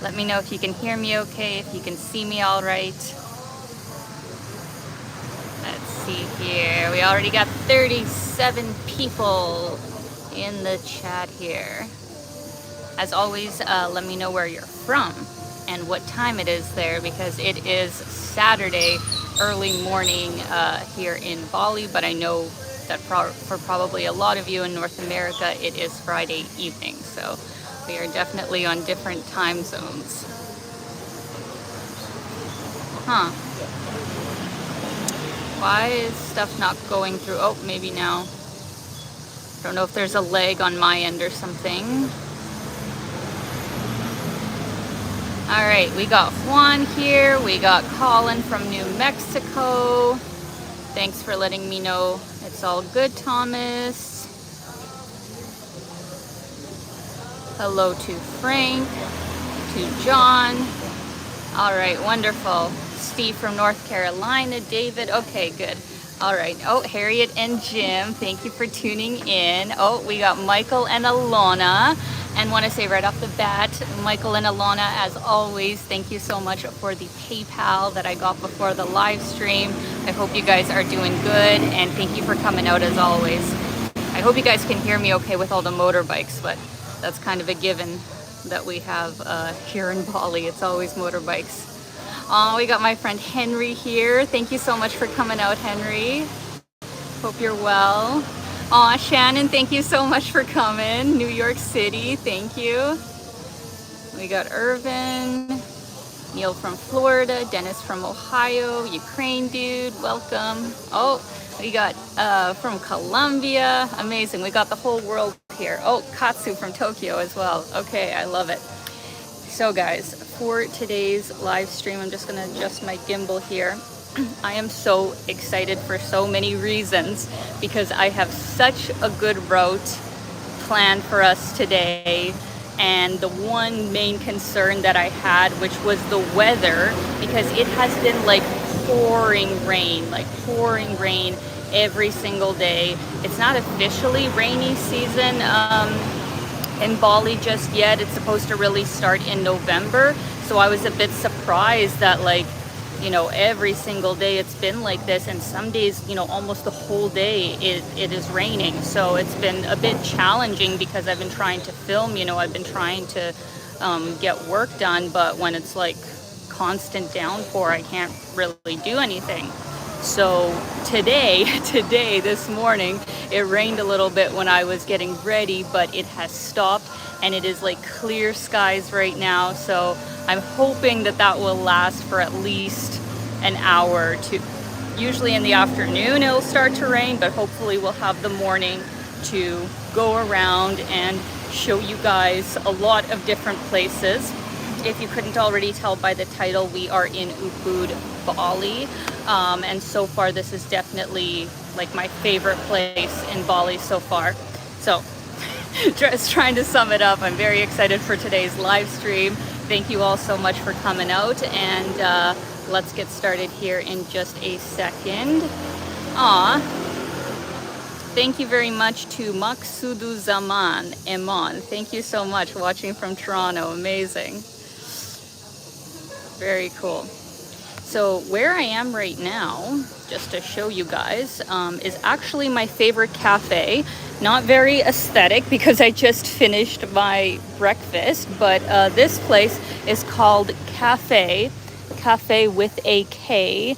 Let me know if you can hear me okay, if you can see me all right. Let's see here. We already got 37 people in the chat here. As always, let me know where you're from and what time it is there, because it is Saturday early morning here in Bali, but I know that for probably a lot of you in North America, it is Friday evening. So we are definitely on different time zones. Huh. Why is stuff not going through? Oh, maybe now. Don't know if there's a lag on my end or something. All right, we got Juan here. We got Colin from New Mexico. Thanks for letting me know it's all good, Thomas. Hello to Frank, to John. All right, wonderful. Steve from North Carolina, David. Okay, good. All right. Oh, Harriet and Jim, thank you for tuning in. Oh, we got Michael and Alana. And want to say right off the bat, Michael and Alana, as always, thank you so much for the PayPal that I got before the live stream. I hope you guys are doing good, and thank you for coming out as always. I hope you guys can hear me okay with all the motorbikes, but that's kind of a given that we have here in Bali. It's always motorbikes. We got my friend Henry here. Thank you so much for coming out, Henry. Hope you're well. Shannon, thank you so much for coming. New York City, thank you. We got Irvin, Neil from Florida, Dennis from Ohio, Ukraine dude, welcome. Oh, we got from Colombia, amazing. We got the whole world here. Oh, Katsu from Tokyo as well. Okay, I love it. So guys, for today's live stream, I'm just gonna adjust my gimbal here. I am so excited for so many reasons because I have such a good route planned for us today. And the one main concern that I had, which was the weather, because it has been like pouring rain every single day. It's not officially rainy season in Bali just yet. It's supposed to really start in November. So I was a bit surprised that every single day it's been like this, and some days, almost the whole day it is raining. So it's been a bit challenging because I've been trying to film, I've been trying to get work done, but when it's like constant downpour, I can't really do anything. So today, this morning, it rained a little bit when I was getting ready, but it has stopped and it is like clear skies right now. So I'm hoping that will last for at least an hour or two. Usually in the afternoon it'll start to rain, but hopefully we'll have the morning to go around and show you guys a lot of different places. If you couldn't already tell by the title, we are in Ubud, Bali. And so far this is definitely like my favorite place in Bali so far. So just trying to sum it up, I'm very excited for today's live stream. Thank you all so much for coming out, and let's get started here in just a second. Thank you very much to Maksudu Zaman Iman. Thank you so much, watching from Toronto. Amazing. Very cool. So where I am right now, just to show you guys, is actually my favorite cafe. Not very aesthetic because I just finished my breakfast, but this place is called Cafe with a K,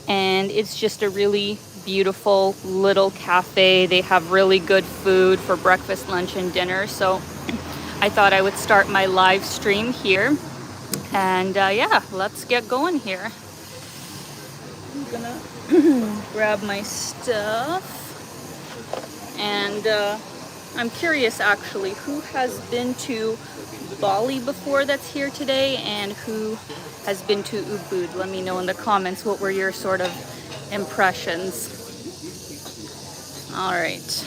and it's just a really beautiful little cafe. They have really good food for breakfast, lunch, and dinner. So I thought I would start my live stream here, and yeah, let's get going here. I'm gonna grab my stuff. And I'm curious actually, who has been to Bali before that's here today, and who has been to Ubud? Let me know in the comments what were your sort of impressions. All right.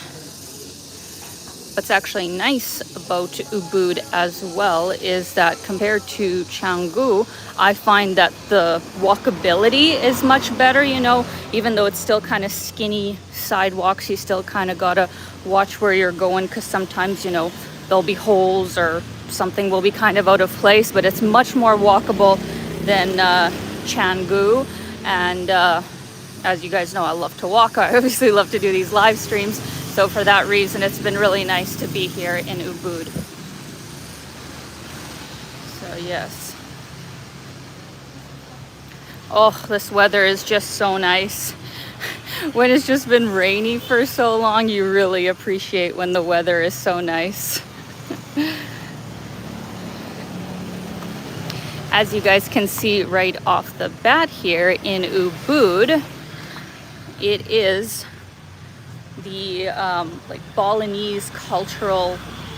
What's actually nice about Ubud as well is that compared to Canggu, I find that the walkability is much better, even though it's still kind of skinny sidewalks. You still kind of gotta watch where you're going, because sometimes, there'll be holes or something will be kind of out of place, but it's much more walkable than Canggu. And as you guys know, I love to walk. I obviously love to do these live streams. So for that reason, it's been really nice to be here in Ubud. So yes. Oh, this weather is just so nice. When it's just been rainy for so long, you really appreciate when the weather is so nice. As you guys can see right off the bat here in Ubud, it is the like Balinese cultural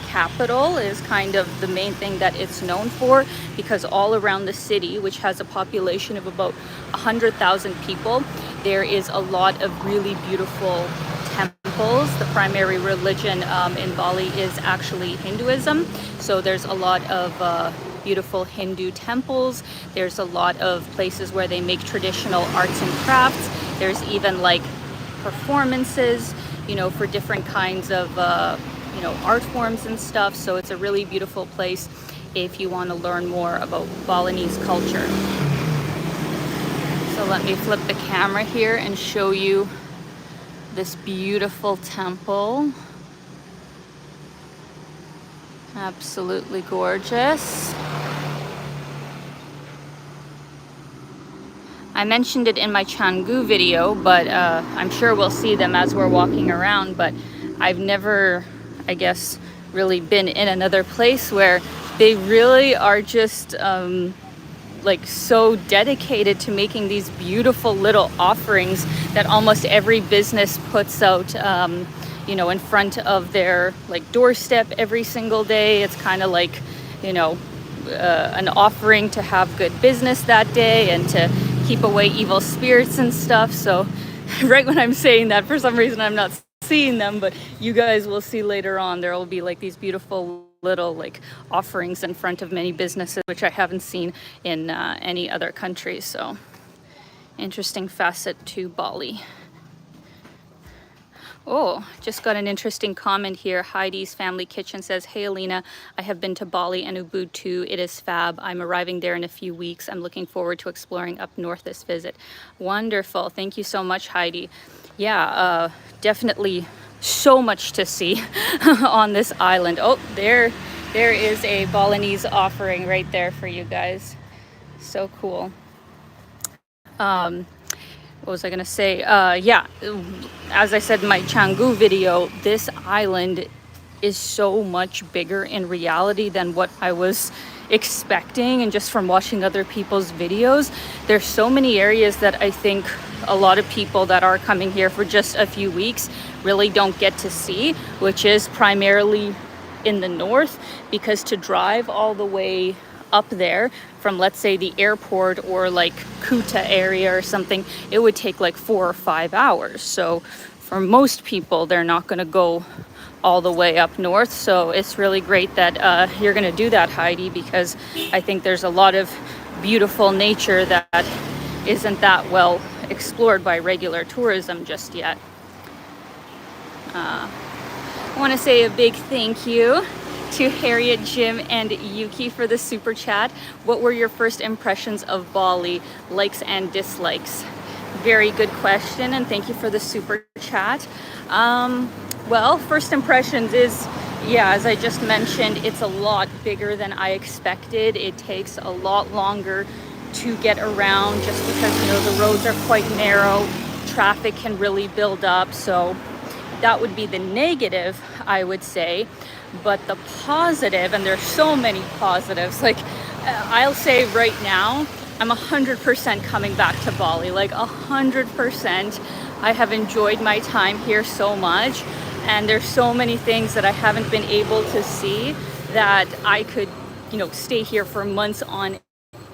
capital is kind of the main thing that it's known for, because all around the city, which has a population of about 100,000 people, there is a lot of really beautiful temples. The primary religion in Bali is actually Hinduism, so there's a lot of beautiful Hindu temples. There's a lot of places where they make traditional arts and crafts. There's even like performances, you know, for different kinds of you know, art forms and stuff. So it's a really beautiful place if you want to learn more about Balinese culture. So let me flip the camera here and show you this beautiful temple. Absolutely gorgeous. I mentioned it in my Canggu video, but I'm sure we'll see them as we're walking around, but I've never, I guess, really been in another place where they really are just like so dedicated to making these beautiful little offerings that almost every business puts out, you know, in front of their like doorstep every single day. It's kind of like, you know, an offering to have good business that day and to keep away evil spirits and stuff. So right when I'm saying that, for some reason I'm not seeing them, but you guys will see later on there will be like these beautiful little like offerings in front of many businesses, which I haven't seen in any other country. So interesting facet to Bali. Oh, just got an interesting comment here. Heidi's Family Kitchen says, "Hey Alina, I have been to Bali and Ubud too. It is fab. I'm arriving there in a few weeks. I'm looking forward to exploring up north this visit." Wonderful. Thank you so much, Heidi. Yeah, definitely so much to see on this island. Oh, there is a Balinese offering right there for you guys. So cool. What was I gonna say? Yeah, as I said in my Canggu video, this island is so much bigger in reality than what I was expecting, and just from watching other people's videos. There's so many areas that I think a lot of people that are coming here for just a few weeks really don't get to see, which is primarily in the north, because to drive all the way up there from, let's say, the airport or like Kuta area or something, it would take like 4 or 5 hours. So for most people, they're not going to go all the way up north. So it's really great that you're going to do that, Heidi, because I think there's a lot of beautiful nature that isn't that well explored by regular tourism just yet. I want to say a big thank you to Harriet, Jim, and Yuki for the super chat. What were your first impressions of Bali, likes and dislikes? Very good question, and thank you for the super chat. Well, first impressions is, yeah, as I just mentioned, it's a lot bigger than I expected. It takes a lot longer to get around just because, you know, the roads are quite narrow. Traffic can really build up, so that would be the negative, I would say. But the positive, and there's so many positives, like I'll say right now, I'm 100% coming back to Bali, like 100%. I have enjoyed my time here so much, and there's so many things that I haven't been able to see that I could, you know, stay here for months on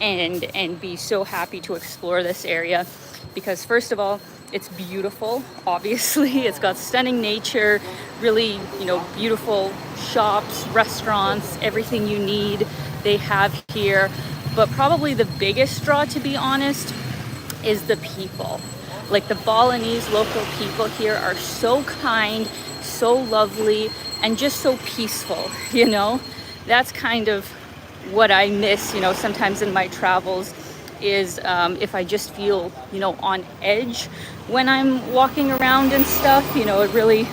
end and be so happy to explore this area. Because first of all, it's beautiful, obviously. It's got stunning nature, really, you know, beautiful shops, restaurants, everything you need they have here. But probably the biggest draw, to be honest, is the people. Like the Balinese local people here are so kind, so lovely, and just so peaceful, you know? that's kind of what I miss, you know, sometimes in my travels is if I just feel, you know, on edge when I'm walking around and stuff, you know, it really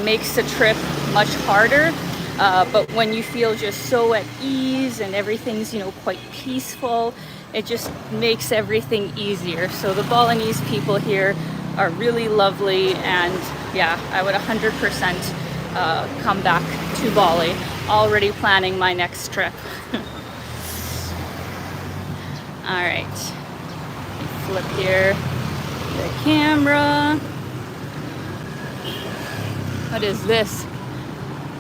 makes the trip much harder. But when you feel just so at ease and everything's, you know, quite peaceful, it just makes everything easier. So the Balinese people here are really lovely, and yeah, I would 100% come back to Bali. Already planning my next trip. All right, flip here the camera. What is this?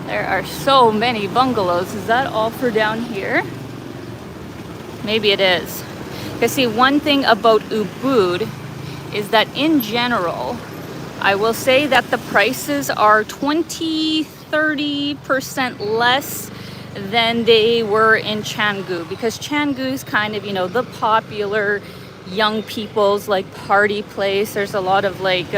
There are so many bungalows. Is that all for down here? Maybe it is. Because see, one thing about Ubud is that in general, I will say that the prices are 20-30% less than they were in Canggu, because Canggu is kind of, you know, the popular young people's like party place. There's a lot of like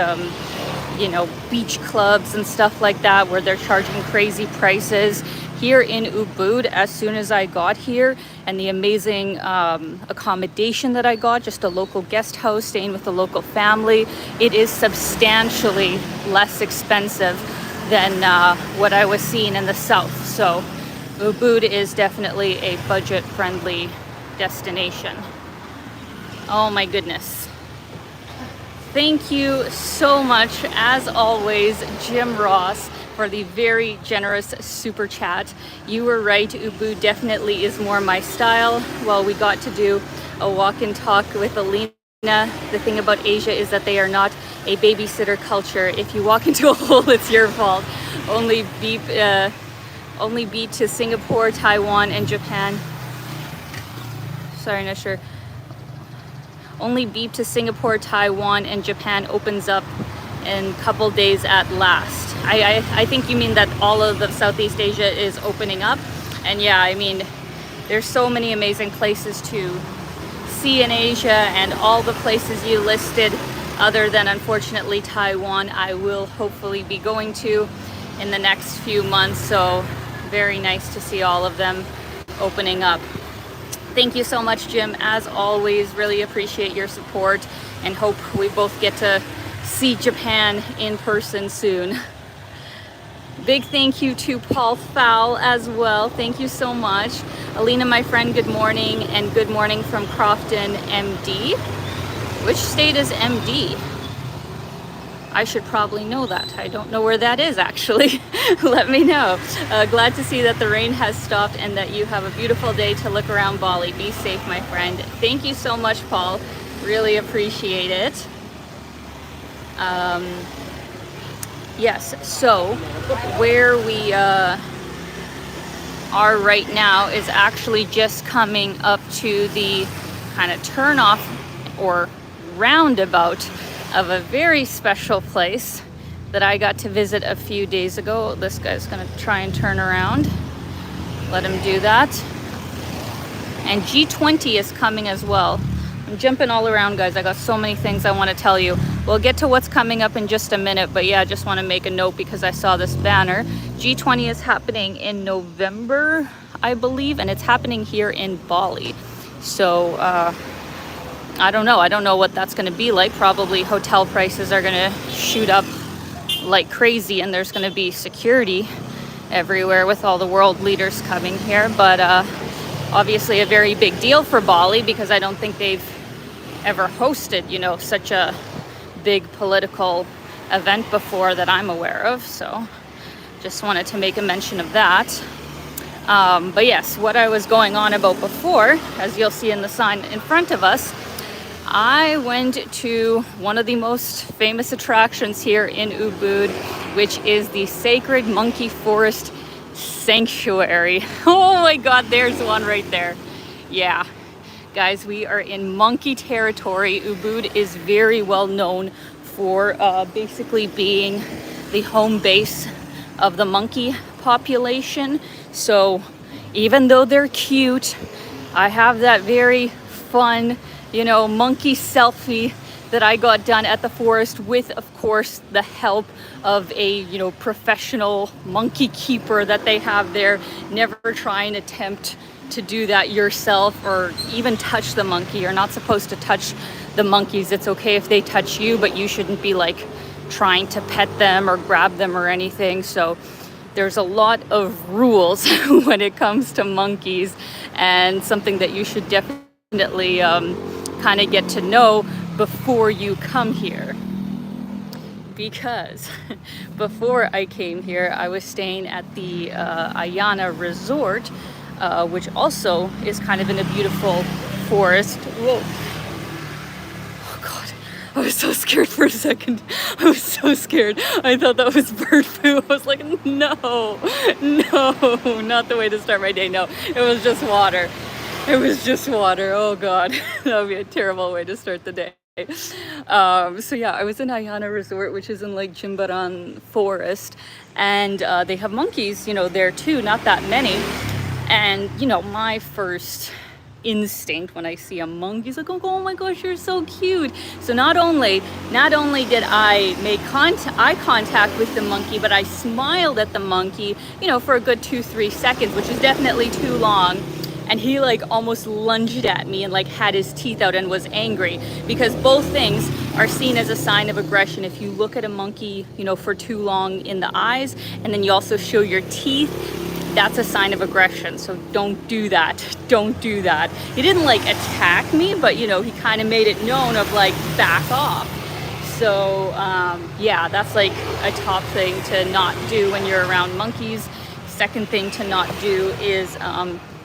you know, beach clubs and stuff like that where they're charging crazy prices. Here in Ubud, as soon as I got here, and the amazing accommodation that I got, just a local guest house, staying with a local family, it is substantially less expensive than what I was seeing in the south. So Ubud is definitely a budget-friendly destination. Oh my goodness. Thank you so much, as always, Jim Ross, for the very generous super chat. You were right, Ubud definitely is more my style. Well, we got to do a walk and talk with Alina. The thing about Asia is that they are not a babysitter culture. If you walk into a hole, it's your fault. Only beat to Singapore, Taiwan, and Japan. Sorry, not sure. Only beep to Singapore, Taiwan, and Japan opens up in a couple days at last. I think you mean that all of the Southeast Asia is opening up. And yeah, I mean, there's so many amazing places to see in Asia, and all the places you listed, other than unfortunately Taiwan, I will hopefully be going to in the next few months. So very nice to see all of them opening up. Thank you so much, Jim. As always, really appreciate your support, and hope we both get to see Japan in person soon. Big thank you to Paul Fowl as well. Thank you so much. Alina, my friend, good morning, and good morning from Crofton, MD. Which state is MD? I should probably know that. I don't know where that is, actually. Let me know. Glad to see that the rain has stopped and that you have a beautiful day to look around Bali. Be safe, my friend. Thank you so much, Paul. Really appreciate it. Yes, so where we are right now is actually just coming up to the kind of turnoff or roundabout of a very special place that I got to visit a few days ago. This guy's gonna try and turn around. Let him do that. And G20 is coming as well. I'm jumping all around, guys. I got so many things I want to tell you. We'll get to what's coming up in just a minute, but yeah, I just want to make a note because I saw this banner. G20 is happening in November, I believe, and it's happening here in Bali. So I don't know what that's going to be like. Probably hotel prices are going to shoot up like crazy, and there's going to be security everywhere with all the world leaders coming here. But obviously a very big deal for Bali, because I don't think they've ever hosted, you know, such a big political event before that I'm aware of. So just wanted to make a mention of that. But yes, what I was going on about before, as you'll see in the sign in front of us, I went to one of the most famous attractions here in Ubud, which is the Sacred Monkey Forest Sanctuary. Oh my God, there's one right there. Yeah, guys, we are in monkey territory. Ubud is very well known for basically being the home base of the monkey population. So even though they're cute, I have that very fun, you know, monkey selfie that I got done at the forest with, of course, the help of a, you know, professional monkey keeper that they have there. Never try and attempt to do that yourself or even touch the monkey. You're not supposed to touch the monkeys. It's okay if they touch you, but you shouldn't be like trying to pet them or grab them or anything. So there's a lot of rules when it comes to monkeys, and something that you should definitely kind of get to know before you come here. Because before I came here, I was staying at the Alina resort, which also is kind of in a beautiful forest. Whoa. Oh God, I was so scared for a second. I was so scared. I thought that was bird poo. I was like, no, not the way to start my day. No, it was just water. It was just water. Oh God, that would be a terrible way to start the day. So yeah, I was in Alina Resort, which is in Lake Jimbaran Forest, and they have monkeys, you know, there too, not that many. And you know, my first instinct when I see a monkey is like, oh my gosh, you're so cute. So not only did I make eye contact with the monkey, but I smiled at the monkey, you know, for a good 2-3 seconds, which is definitely too long. And he like almost lunged at me and like had his teeth out and was angry, because both things are seen as a sign of aggression. If you look at a monkey, you know, for too long in the eyes, and then you also show your teeth, that's a sign of aggression. So don't do that. Don't do that. He didn't like attack me, but you know, he kind of made it known of like, back off. So yeah, that's like a top thing to not do when you're around monkeys. Second thing to not do is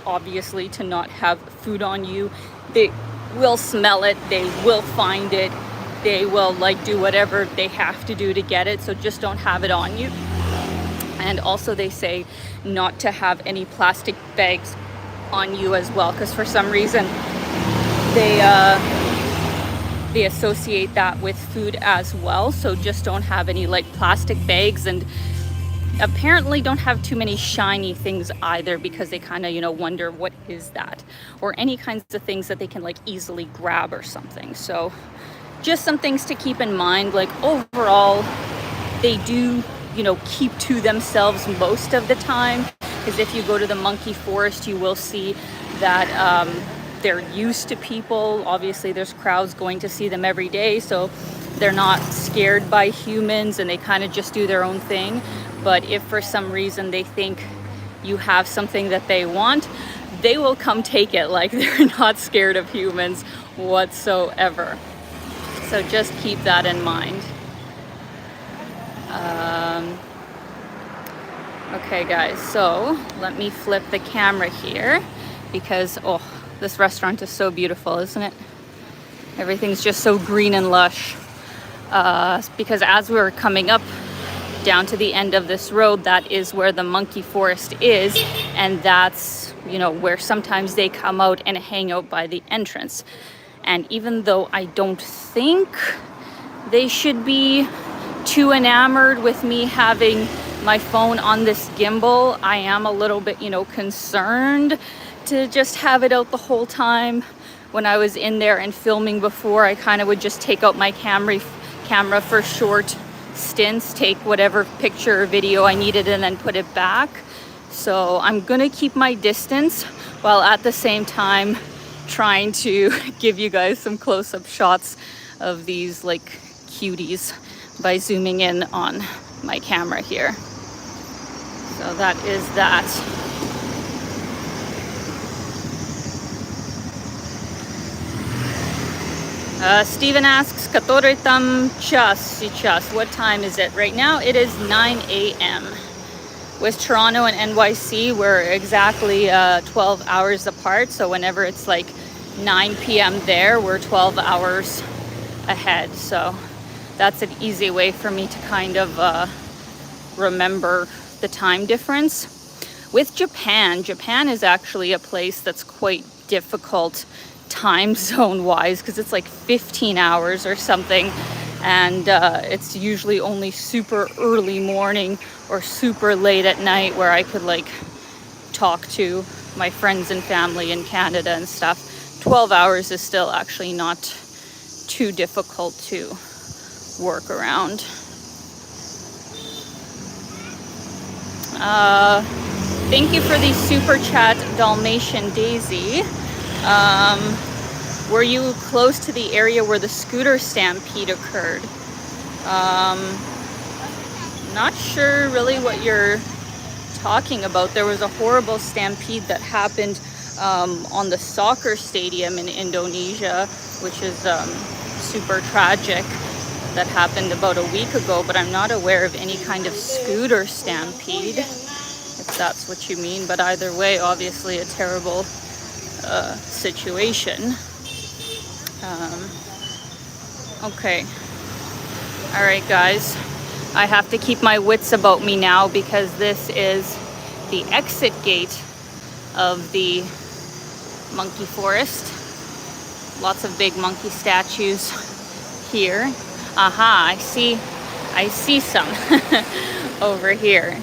obviously to not have food on you. They will smell it, they will find it, they will like do whatever they have to do to get it, so just don't have it on you. And also they say not to have any plastic bags on you as well, because for some reason they associate that with food as well. So just don't have any like plastic bags, and apparently don't have too many shiny things either, because they kind of, you know, wonder what is that, or any kinds of things that they can like easily grab or something. So just some things to keep in mind. Like overall, they do, you know, keep to themselves most of the time, because if you go to the monkey forest, you will see that they're used to people. Obviously there's crowds going to see them every day, so they're not scared by humans, and they kind of just do their own thing. But if for some reason they think you have something that they want, they will come take it. Like, they're not scared of humans whatsoever. So just keep that in mind. Okay guys, so let me flip the camera here, because oh, this restaurant is so beautiful, isn't it? Everything's just so green and lush. Because as we're coming up down to the end of this road, that is where the monkey forest is, and that's, you know, where sometimes they come out and hang out by the entrance. And even though I don't think they should be too enamored with me having my phone on this gimbal, I am a little bit, you know, concerned to just have it out the whole time. When I was in there and filming before, I kind of would just take out my camera for short stints, take whatever picture or video I needed, and then put it back. So I'm gonna keep my distance, while at the same time trying to give you guys some close-up shots of these like cuties by zooming in on my camera here. So that is that. Steven asks, "Который там час сейчас?" What time is it right now? It is 9 a.m. With Toronto and NYC, we're exactly 12 hours apart. So whenever it's like 9 p.m. there, we're 12 hours ahead. So that's an easy way for me to kind of remember the time difference. With Japan is actually a place that's quite difficult time zone wise, because it's like 15 hours or something, and it's usually only super early morning or super late at night where I could like talk to my friends and family in Canada and stuff. 12 hours is still actually not too difficult to work around. Thank you for the super chat, Dalmatian Daisy. Were you close to the area where the scooter stampede occurred? Not sure really what you're talking about. There was a horrible stampede that happened on the soccer stadium in Indonesia, which is super tragic. That happened about a week ago, but I'm not aware of any kind of scooter stampede, if that's what you mean. But either way, obviously a terrible situation. Okay. All right, guys. I have to keep my wits about me now because this is the exit gate of the monkey forest. Lots of big monkey statues here. Aha, I see some over here.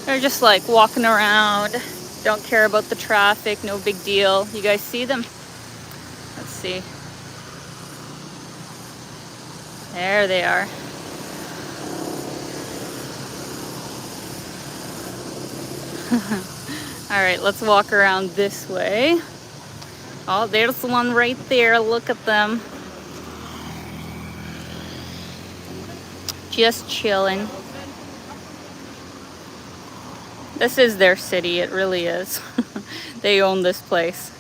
They're just like walking around, don't care about the traffic, no big deal. You guys see them? Let's see. There they are. All right, let's walk around this way. Oh, there's one right there. Look at them. Just chilling. This is their city. It really is. They own this place.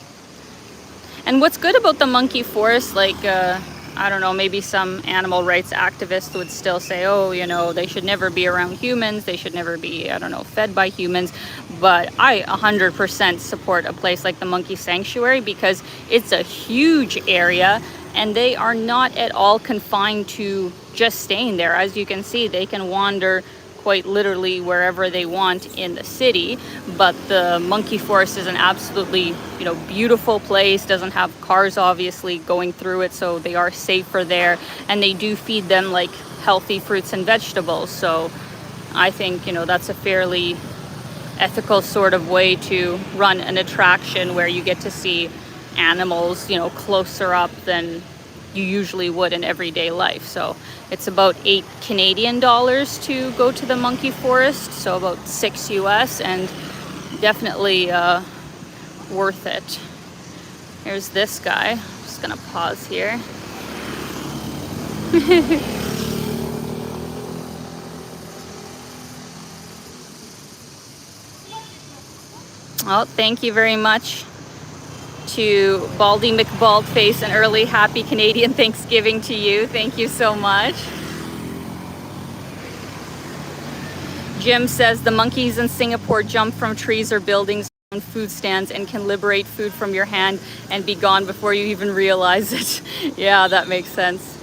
And what's good about the monkey forest, like, I don't know, maybe some animal rights activists would still say, oh, you know, they should never be around humans. They should never be, I don't know, fed by humans. But I 100% support a place like the Monkey Sanctuary because it's a huge area and they are not at all confined to just staying there. As you can see, they can wander quite literally wherever they want in the city, but the monkey forest is an absolutely, you know, beautiful place. Doesn't have cars obviously going through it, so they are safer there, and they do feed them like healthy fruits and vegetables. So I think, you know, that's a fairly ethical sort of way to run an attraction where you get to see animals, you know, closer up than you usually would in everyday life. So it's about $8 Canadian to go to the monkey forest, so about $6 US, and definitely worth it. Here's this guy. I'm just gonna pause here. Oh, thank you very much to Baldy McBaldface, an early happy Canadian Thanksgiving to you. Thank you so much. Jim says the monkeys in Singapore jump from trees or buildings on food stands and can liberate food from your hand and be gone before you even realize it. Yeah, that makes sense.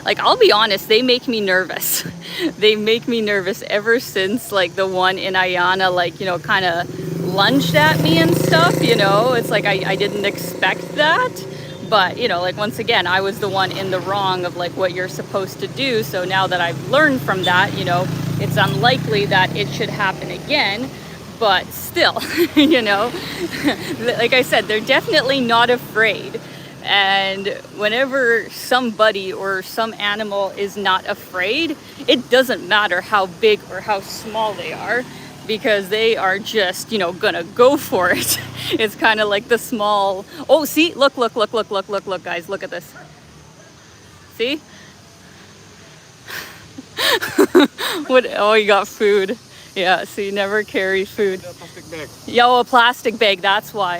Like, I'll be honest, they make me nervous. They make me nervous ever since, like, the one in Ayana, like, you know, kind of lunged at me and stuff, you know? It's like I didn't expect that. But, you know, like, once again, I was the one in the wrong of, like, what you're supposed to do. So now that I've learned from that, you know, it's unlikely that it should happen again. But still, you know, like I said, they're definitely not afraid. And whenever somebody or some animal is not afraid, it doesn't matter how big or how small they are, because they are just, you know, gonna go for it. It's kind of like the small, oh, see, look, guys, look at this. See? What? Oh, you got food. Yeah, so you never carry food. A plastic bag. Yeah, oh, a plastic bag, that's why.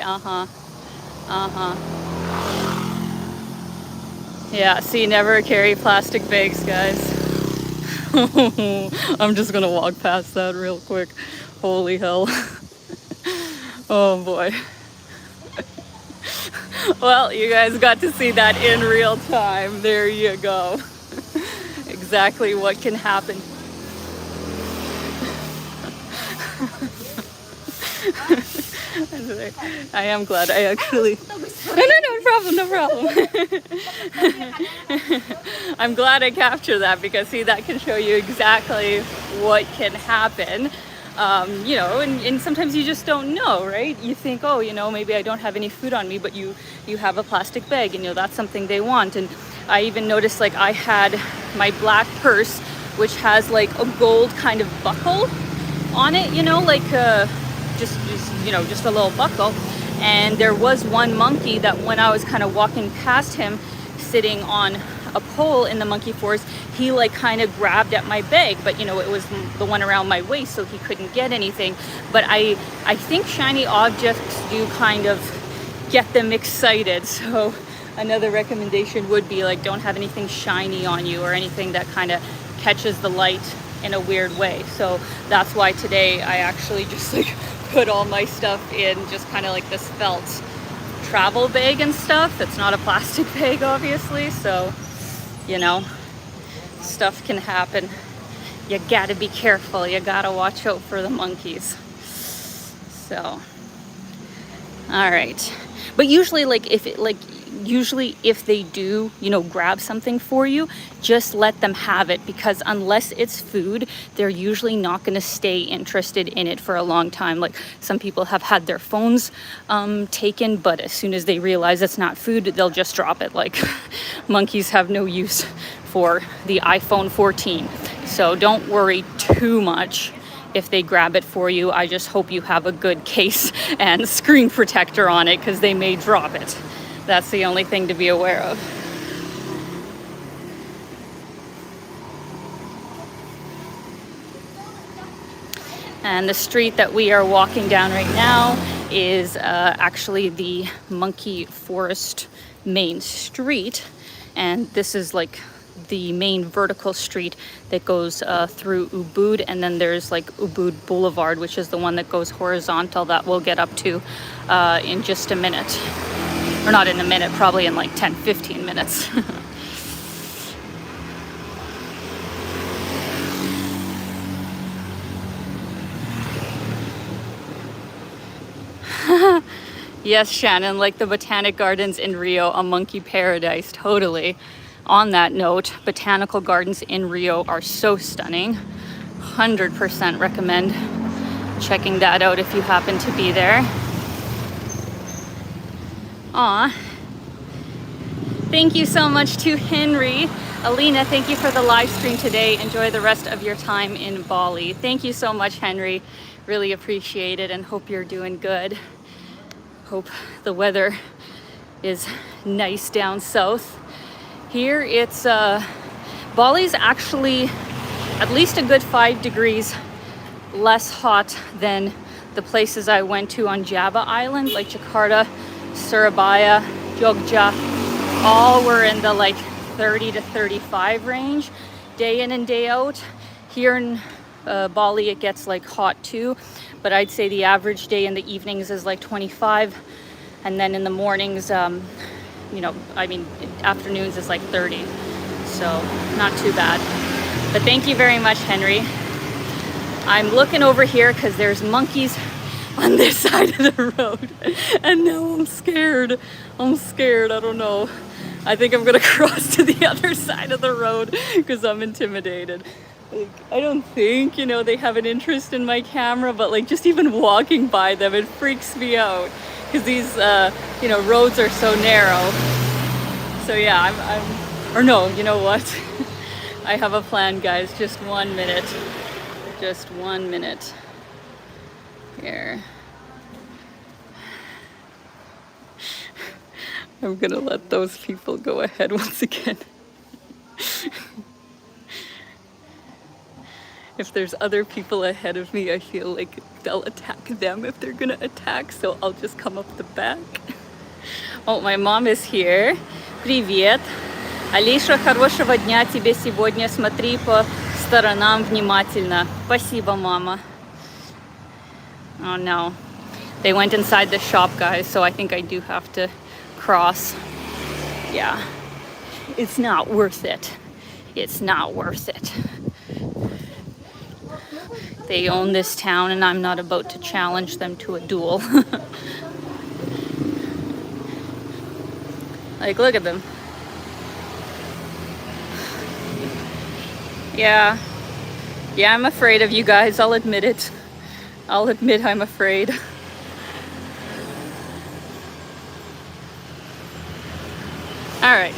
Yeah, so you never carry plastic bags, guys. I'm just gonna walk past that real quick. Holy hell. Oh boy. Well, you guys got to see that in real time. There you go. Exactly what can happen. I am glad I actually... No problem. I'm glad I captured that, because see, that can show you exactly what can happen. You know, and sometimes you just don't know, right? You think, oh, you know, maybe I don't have any food on me, but you have a plastic bag, and you know, that's something they want. And I even noticed, like, I had my black purse, which has like a gold kind of buckle on it, you know, like just you know, just a little buckle. And there was one monkey that when I was kind of walking past him, sitting on a pole in the monkey forest, he like kind of grabbed at my bag, but you know, it was the one around my waist, so he couldn't get anything. But I think shiny objects do kind of get them excited. So another recommendation would be, like, don't have anything shiny on you or anything that kind of catches the light in a weird way. So that's why today I actually just like put all my stuff in just kind of like this felt travel bag and stuff. It's not a plastic bag, obviously, so you know, stuff can happen. You gotta be careful. You gotta watch out for the monkeys. So, all right. But usually, like, usually if they do, you know, grab something for you, just let them have it, because unless it's food, they're usually not going to stay interested in it for a long time. Like, some people have had their phones taken, but as soon as they realize it's not food, they'll just drop it. Like, monkeys have no use for the iPhone 14. So don't worry too much if they grab it for you. I just hope you have a good case and screen protector on it, because they may drop it. That's the only thing to be aware of. And the street that we are walking down right now is actually the Monkey Forest main street. And this is like the main vertical street that goes through Ubud, and then there's like Ubud Boulevard, which is the one that goes horizontal, that we'll get up to in just a minute. Or not in a minute, probably in like 10-15 minutes. Yes, Shannon, like the Botanic Gardens in Rio, a monkey paradise, totally. On that note, botanical gardens in Rio are so stunning. 100% recommend checking that out if you happen to be there. Aw. Thank you so much to Henry. Alina, thank you for the live stream today. Enjoy the rest of your time in Bali. Thank you so much, Henry. Really appreciate it, and hope you're doing good. Hope the weather is nice down south. Here it's Bali's actually at least a good 5 degrees less hot than the places I went to on Java Island, like Jakarta, Surabaya, Jogja. All were in the like 30 to 35 range day in and day out. Here in Bali it gets like hot too, but I'd say the average day in the evenings is like 25, and then in the mornings you know, I mean, afternoons is like 30, so not too bad. But thank you very much, Henry. I'm looking over here because there's monkeys on this side of the road, and now I'm scared. I don't know. I think I'm gonna cross to the other side of the road because I'm intimidated. Like, I don't think, you know, they have an interest in my camera, but like just even walking by them, it freaks me out. Because these, you know, roads are so narrow. So yeah, or no, you know what? I have a plan, guys. Just 1 minute. Just 1 minute. Here. I'm gonna let those people go ahead once again. If there's other people ahead of me, I feel like they'll attack them if they're gonna attack, so I'll just come up the back. Oh, my mom is here. Привет. Алиша, хорошего дня тебе сегодня. Смотри по сторонам внимательно. Спасибо, мама. Oh no. They went inside the shop, guys, so I think I do have to cross. Yeah. It's not worth it. It's not worth it. They own this town, and I'm not about to challenge them to a duel. Like, look at them. Yeah, I'm afraid of you guys, I'll admit it. I'll admit I'm afraid. All right.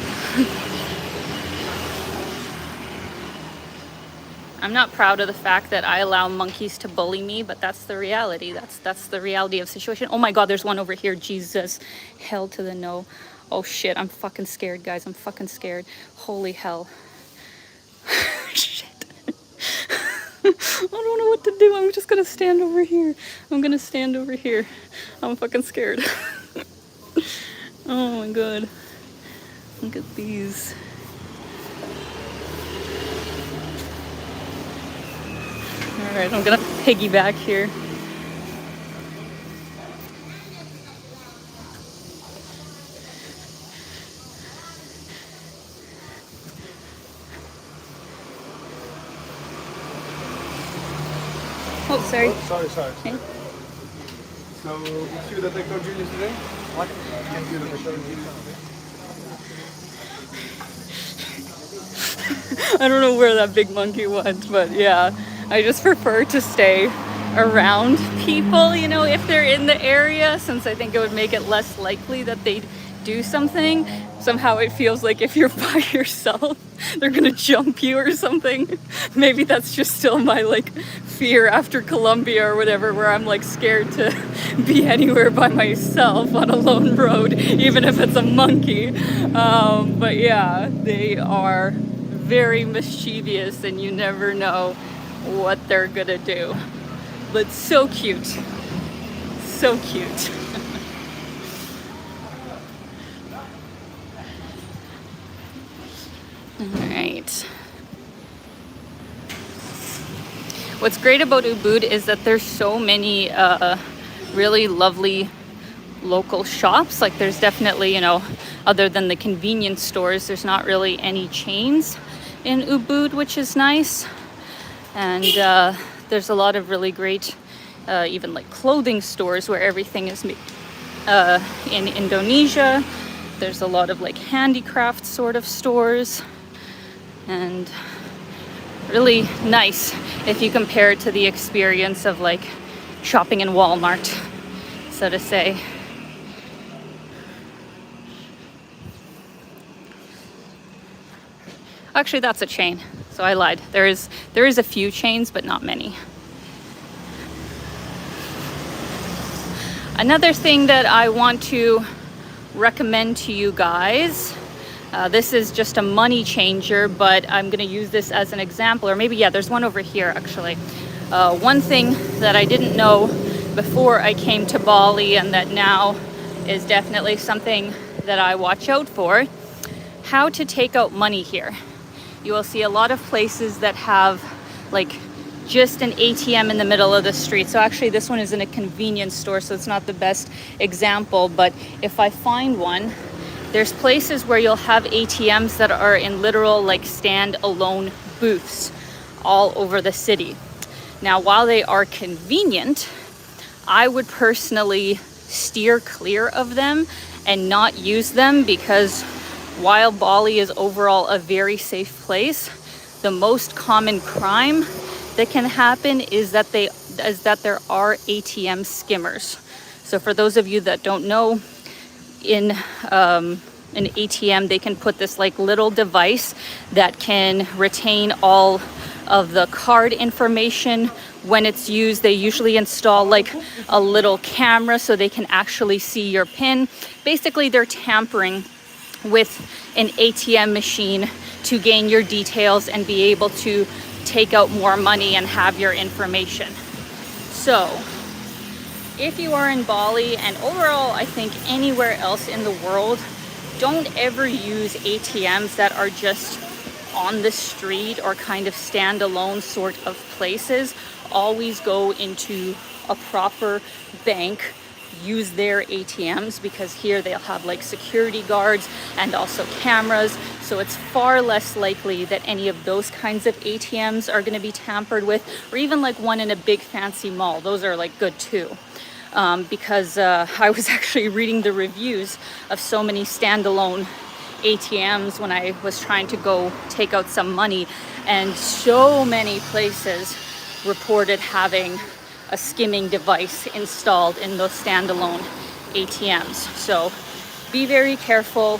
I'm not proud of the fact that I allow monkeys to bully me, but that's the reality. That's the reality of the situation. Oh my God, there's one over here. Jesus, hell to the no. Oh shit, I'm fucking scared, guys. I'm fucking scared. Holy hell. Shit. I don't know what to do. I'm just gonna stand over here. I'm gonna stand over here. I'm fucking scared. Oh my God. Look at these. All right, I'm gonna piggyback here. Oh, sorry. Oh, sorry. Okay. So, it's you that I told you yesterday? What? It's you that I told you yesterday? I don't know where that big monkey went, but yeah, I just prefer to stay around people, you know, if they're in the area, since I think it would make it less likely that they'd do something. Somehow it feels like if you're by yourself, they're gonna jump you or something. Maybe that's just still my like fear after Colombia or whatever, where I'm like scared to be anywhere by myself on a lone road, even if it's a monkey. But yeah, they are very mischievous and you never know what they're gonna do. But so cute. So cute. Alright. What's great about Ubud is that there's so many really lovely local shops. Like there's definitely, you know, other than the convenience stores, there's not really any chains in Ubud, which is nice. And there's a lot of really great even like clothing stores where everything is made in Indonesia. There's a lot of like handicraft sort of stores, and really nice if you compare it to the experience of like shopping in Walmart, so to say. Actually, that's a chain, so I lied. There is a few chains, but not many. Another thing that I want to recommend to you guys, this is just a money changer, but I'm going to use this as an example, or maybe, yeah, there's one over here actually. One thing that I didn't know before I came to Bali, and that now is definitely something that I watch out for, how to take out money here. You will see a lot of places that have like just an ATM in the middle of the street. So actually this one is in a convenience store, so it's not the best example, but if I find one, there's places where you'll have ATMs that are in literal like stand-alone booths all over the city. Now, while they are convenient, I would personally steer clear of them and not use them, because while Bali is overall a very safe place, the most common crime that can happen is that there are ATM skimmers. So for those of you that don't know, in an ATM, they can put this like little device that can retain all of the card information. When it's used, they usually install like a little camera so they can actually see your PIN. Basically, they're tampering with an ATM machine to gain your details and be able to take out more money and have your information. So if you are in Bali, and overall I think anywhere else in the world, don't ever use ATMs that are just on the street or kind of standalone sort of places. Always go into a proper bank, use their ATMs, because here they'll have like security guards and also cameras, so it's far less likely that any of those kinds of ATMs are going to be tampered with, or even like one in a big fancy mall. Those are like good too, because I was actually reading the reviews of so many standalone ATMs when I was trying to go take out some money, and so many places reported having a skimming device installed in those standalone ATMs. So be very careful.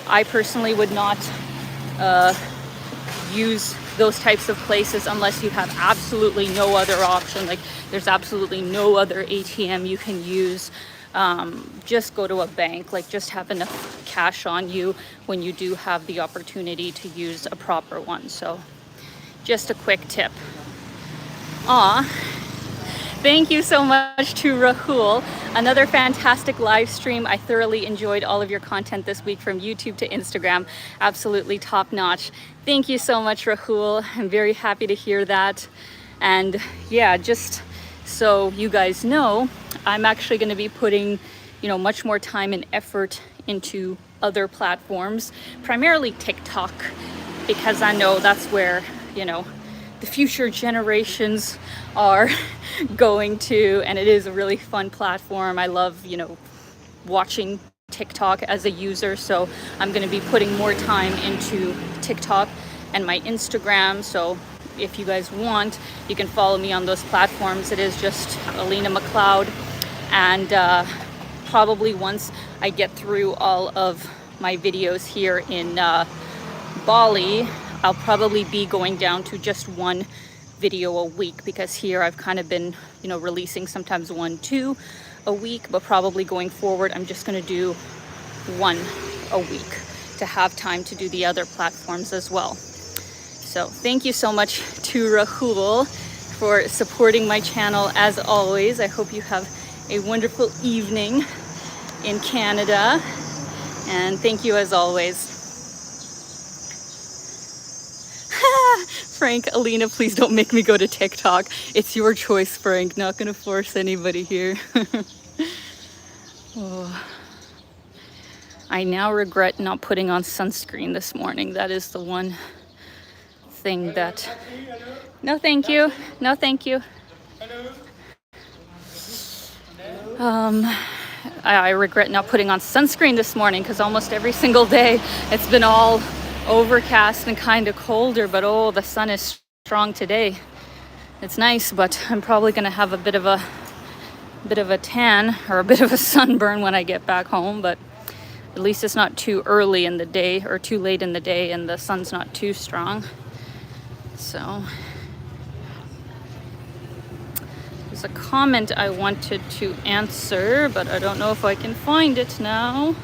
I personally would not use those types of places unless you have absolutely no other option. Like there's absolutely no other ATM you can use. Just go to a bank, like just have enough cash on you when you do have the opportunity to use a proper one. So just a quick tip. Thank you so much to Rahul. Another fantastic live stream. I thoroughly enjoyed all of your content this week from YouTube to Instagram. Absolutely top notch. Thank you so much, Rahul. I'm very happy to hear that. And yeah, just so you guys know, I'm actually going to be putting, much more time and effort into other platforms, primarily TikTok, because I know that's where, the future generations are going to, and it is a really fun platform. I love, watching TikTok as a user, so I'm going to be putting more time into TikTok and my Instagram. So if you guys want, you can follow me on those platforms. It is just Alina McLeod, and probably once I get through all of my videos here in Bali, I'll probably be going down to just one video a week, because here I've kind of been, releasing sometimes 1-2 a week, but probably going forward, I'm just going to do one a week to have time to do the other platforms as well. So thank you so much to Rahul for supporting my channel as always. I hope you have a wonderful evening in Canada, and thank you as always. Frank, Alina, please don't make me go to TikTok. It's your choice, Frank. Not gonna force anybody here. I now regret not putting on sunscreen this morning. That is the one thing that... No, thank you. No, thank you. I regret not putting on sunscreen this morning, because almost every single day it's been all overcast and kind of colder, but oh, the sun is strong today. It's nice, but I'm probably gonna have a bit of a tan or a bit of a sunburn when I get back home, but at least it's not too early in the day or too late in the day, and the sun's not too strong. So there's a comment I wanted to answer, but I don't know if I can find it now.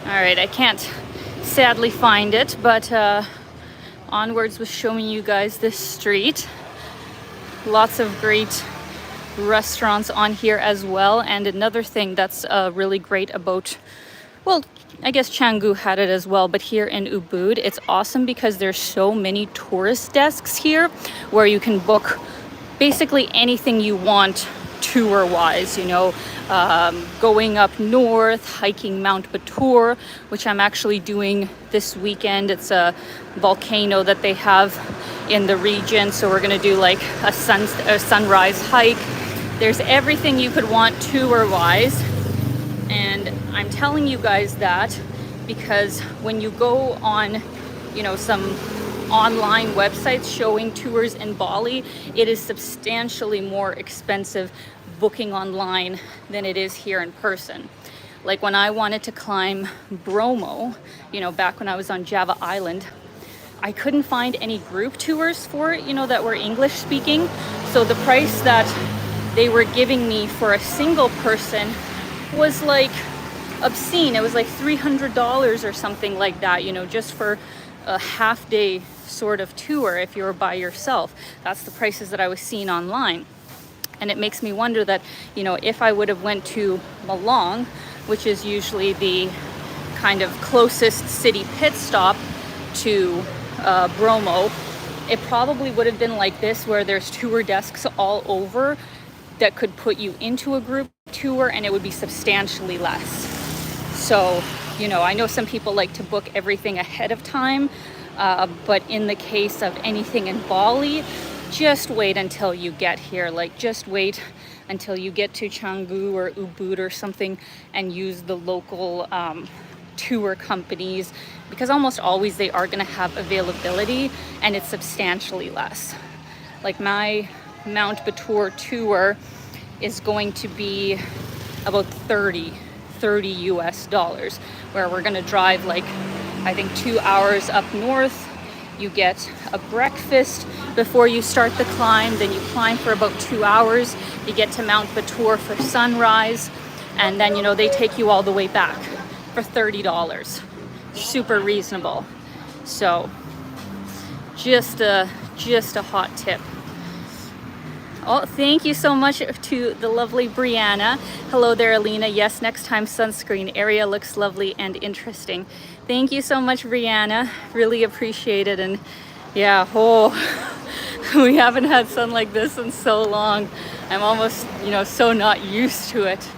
All right, I can't sadly find it, but Onwards was showing you guys this street. Lots of great restaurants on here as well. And another thing that's really great about, well, I guess Canggu had it as well, but here in Ubud, it's awesome because there's so many tourist desks here where you can book basically anything you want tour-wise, going up north, hiking Mount Batur, which I'm actually doing this weekend. It's a volcano that they have in the region, so we're gonna do like a sunrise hike. There's everything you could want tour-wise, and I'm telling you guys that because when you go on, some online websites showing tours in Bali, it is substantially more expensive booking online than it is here in person. Like when I wanted to climb Bromo, back when I was on Java Island, I couldn't find any group tours for it, that were English speaking. So the price that they were giving me for a single person was like obscene. It was like $300 or something like that, just for a half day sort of tour if you were by yourself. That's the prices that I was seeing online. And it makes me wonder that, if I would have went to Malong, which is usually the kind of closest city pit stop to Bromo, it probably would have been like this, where there's tour desks all over that could put you into a group tour, and it would be substantially less. So, I know some people like to book everything ahead of time, but in the case of anything in Bali, just wait until you get here. Like, just wait until you get to Canggu or Ubud or something and use the local tour companies, because almost always they are going to have availability, and it's substantially less. Like my Mount Batur tour is going to be about 30 US dollars, where we're going to drive like I think 2 hours up north. You get a breakfast before you start the climb, then you climb for about 2 hours. You get to Mount Batur for sunrise, and then, you know, they take you all the way back for $30. Super reasonable. So just a hot tip. Oh, thank you so much to the lovely Brianna. Hello there, Alina. Yes, next time sunscreen. Area looks lovely and interesting. Thank you so much, Brianna. Really appreciate it. And yeah, oh, we haven't had sun like this in so long. I'm almost, you know, so not used to it.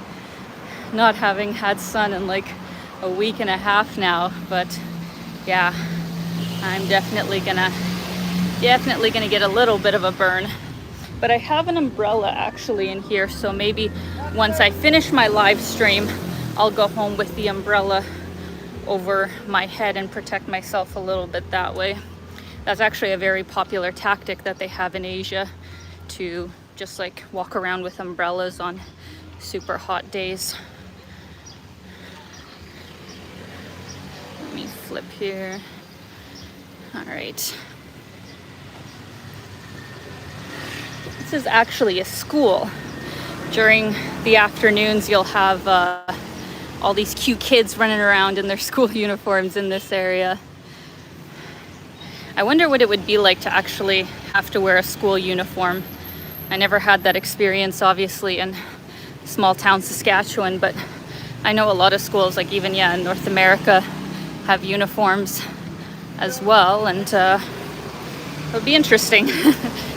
Not having had sun in like a week and a half now. But yeah, I'm definitely gonna get a little bit of a burn. But I have an umbrella actually in here, so maybe once I finish my live stream, I'll go home with the umbrella over my head and protect myself a little bit that way. That's actually a very popular tactic that they have in Asia, to just like walk around with umbrellas on super hot days. Let me flip here. All right. This is actually a school. During the afternoons, you'll have all these cute kids running around in their school uniforms in this area. I wonder what it would be like to actually have to wear a school uniform. I never had that experience, obviously, in small town Saskatchewan, but I know a lot of schools, like even, yeah, in North America, have uniforms as well, and it would be interesting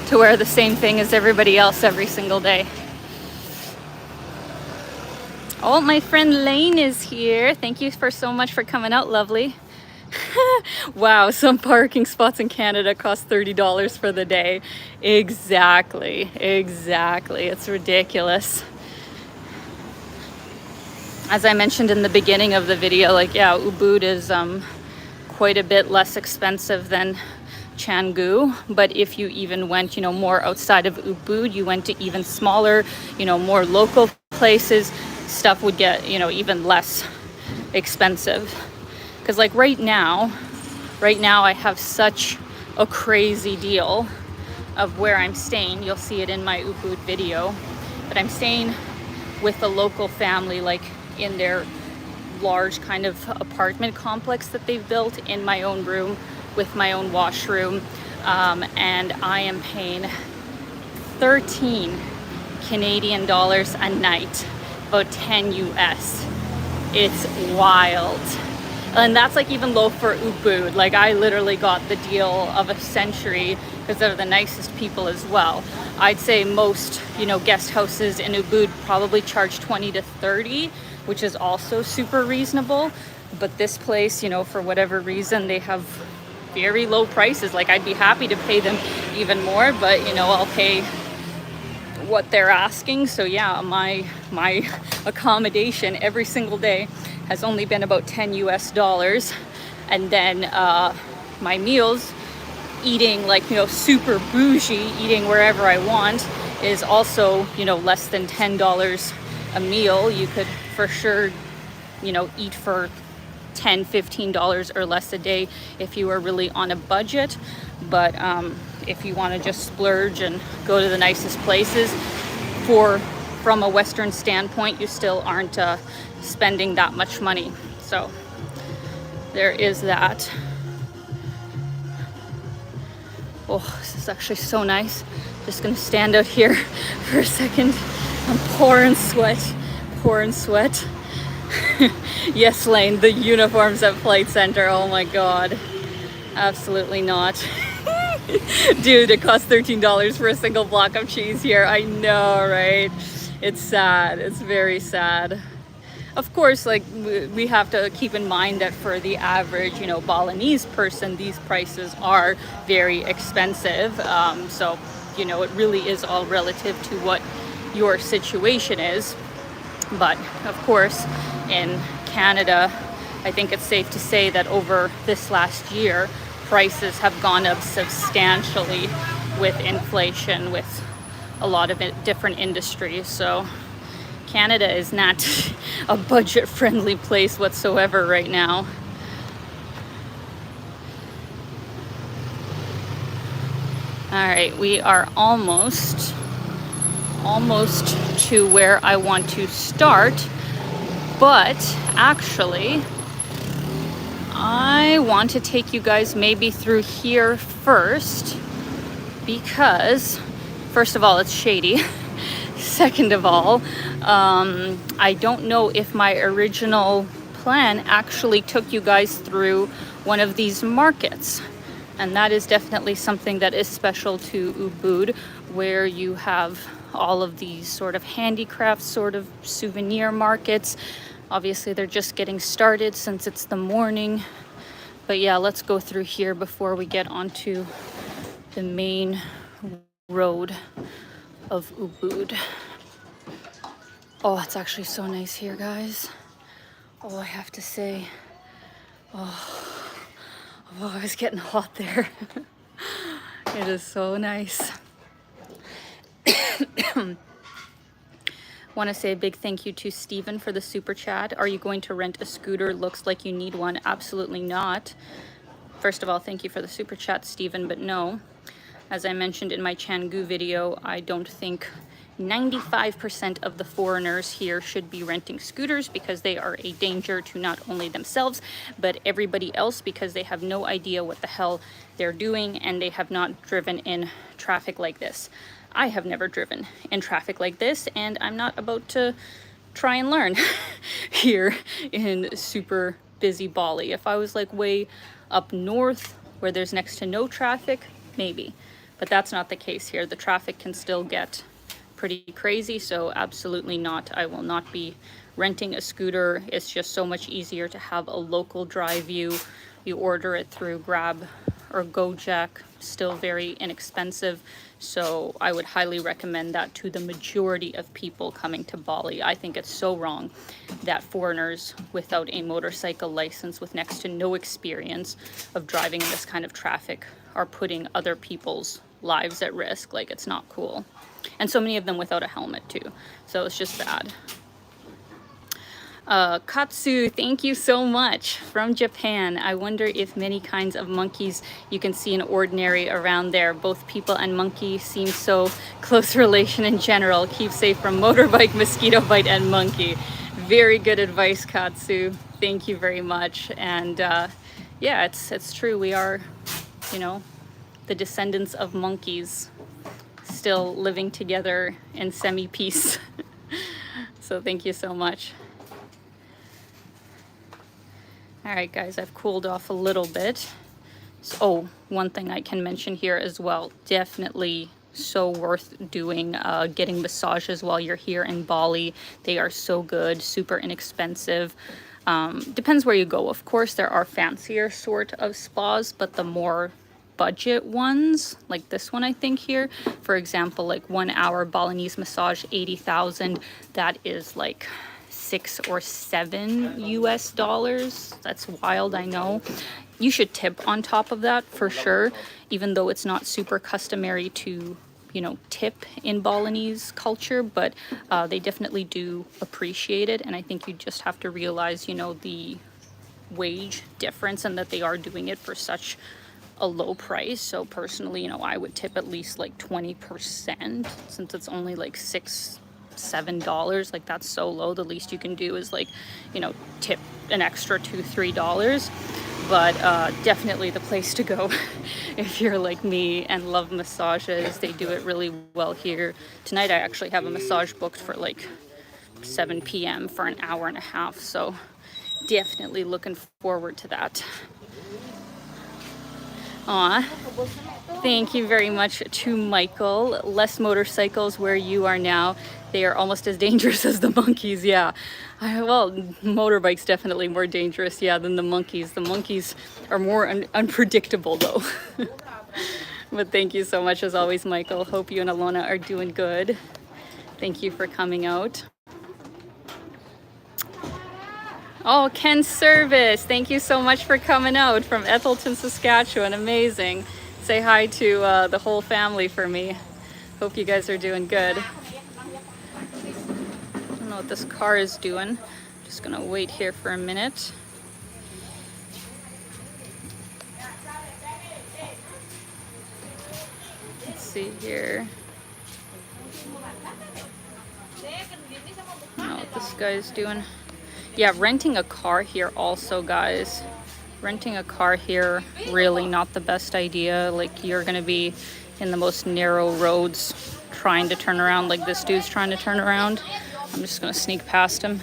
to wear the same thing as everybody else every single day. Oh, my friend Lane is here. Thank you so much for coming out, lovely. Wow, some parking spots in Canada cost $30 for the day. Exactly. It's ridiculous. As I mentioned in the beginning of the video, like, yeah, Ubud is quite a bit less expensive than Canggu, but if you even went, you know, more outside of Ubud, you went to even smaller, you know, more local places, stuff would get, you know, even less expensive. Because like right now I have such a crazy deal of where I'm staying. You'll see it in my Ubud video, but I'm staying with a local family, like in their large kind of apartment complex that they've built, in my own room with my own washroom, and I am paying 13 Canadian dollars a night, about 10 US. It's wild. And that's like even low for Ubud. Like I literally got the deal of a century, because they're the nicest people as well. I'd say most, you know, guest houses in Ubud probably charge 20 to 30, which is also super reasonable. But this place, you know, for whatever reason, they have very low prices. Like I'd be happy to pay them even more, but you know, I'll pay what they're asking. So yeah, my accommodation every single day has only been about 10 US dollars. And then my meals, eating like, you know, super bougie, eating wherever I want, is also, you know, less than $10 a meal. You could for sure, you know, eat for $10-15 or less a day if you are really on a budget. But if you want to just splurge and go to the nicest places, from a Western standpoint, you still aren't spending that much money. So there is that. Oh, this is actually so nice. Just gonna stand out here for a second. I'm pouring sweat. Yes, Lane, the uniforms at Flight Center. Oh my God. Absolutely not. Dude, it costs $13 for a single block of cheese here. I know, right? It's sad. It's very sad. Of course, like we have to keep in mind that for the average, you know, Balinese person, these prices are very expensive. So, you know, it really is all relative to what your situation is. But of course, in Canada, I think it's safe to say that over this last year, prices have gone up substantially with inflation, with a lot of different industries. So Canada is not a budget-friendly place whatsoever right now. All right, we are almost to where I want to start, but actually I want to take you guys maybe through here first, because first of all, it's shady. Second of all, I don't know if my original plan actually took you guys through one of these markets. And that is definitely something that is special to Ubud, where you have all of these sort of handicraft, sort of souvenir markets. Obviously, they're just getting started since it's the morning. But yeah, let's go through here before we get onto the main road of Ubud. Oh, it's actually so nice here, guys. Oh, I have to say, oh, it's getting hot there. It is so nice. Want to say a big thank you to Stephen for the super chat. Are you going to rent a scooter? Looks like you need one. Absolutely not. First of all, thank you for the super chat, Stephen, but no. As I mentioned in my Canggu video, I don't think 95% of the foreigners here should be renting scooters, because they are a danger to not only themselves, but everybody else, because they have no idea what the hell they're doing, and they have not driven in traffic like this. I have never driven in traffic like this, and I'm not about to try and learn here in super busy Bali. If I was like way up north where there's next to no traffic, maybe. But that's not the case here. The traffic can still get pretty crazy, so absolutely not. I will not be renting a scooter. It's just so much easier to have a local drive you. You order it through Grab or Gojek, still very inexpensive. So I would highly recommend that to the majority of people coming to Bali. I think it's so wrong that foreigners without a motorcycle license, with next to no experience of driving in this kind of traffic, are putting other people's lives at risk. Like, it's not cool. And so many of them without a helmet too. So it's just bad. Katsu, thank you so much from Japan. I wonder if many kinds of monkeys you can see in ordinary around there. Both people and monkey seem so close relation in general. Keep safe from motorbike, mosquito bite, and monkey. Very good advice, Katsu. Thank you very much. And yeah, it's true. We are, you know, the descendants of monkeys, still living together in semi-peace. So thank you so much. All right, guys, I've cooled off a little bit. So, oh, one thing I can mention here as well, definitely so worth doing, getting massages while you're here in Bali. They are so good, super inexpensive. Depends where you go. Of course, there are fancier sort of spas, but the more budget ones, like this one I think here, for example, like 1 hour Balinese massage, 80,000, that is like $6 or $7 US. That's wild, I know. You should tip on top of that for sure, even though it's not super customary to, you know, tip in Balinese culture, but they definitely do appreciate it. And I think you just have to realize, you know, the wage difference and that they are doing it for such a low price. So personally, you know, I would tip at least like 20%, since it's only like $6-7. Like, that's so low. The least you can do is, like, you know, tip an extra $2-3. But definitely the place to go if you're like me and love massages. They do it really well here. Tonight I actually have a massage booked for like 7 p.m. for an hour and a half, so definitely looking forward to that. Aw, thank you very much to Michael. Less motorcycles where you are now. They are almost as dangerous as the monkeys. Yeah, well, motorbikes definitely more dangerous, yeah, than the monkeys. The monkeys are more unpredictable though. But thank you so much as always, Michael. Hope you and Alina are doing good. Thank you for coming out. Oh, Ken Service, thank you so much for coming out from Ethelton, Saskatchewan. Amazing. Say hi to the whole family for me. Hope you guys are doing good. I don't know what this car is doing. Just gonna wait here for a minute. Let's see here. I don't know what this guy's doing. Yeah, renting a car here also, guys. Renting a car here, really not the best idea. Like, you're gonna be in the most narrow roads trying to turn around like this dude's trying to turn around. I'm just gonna sneak past him.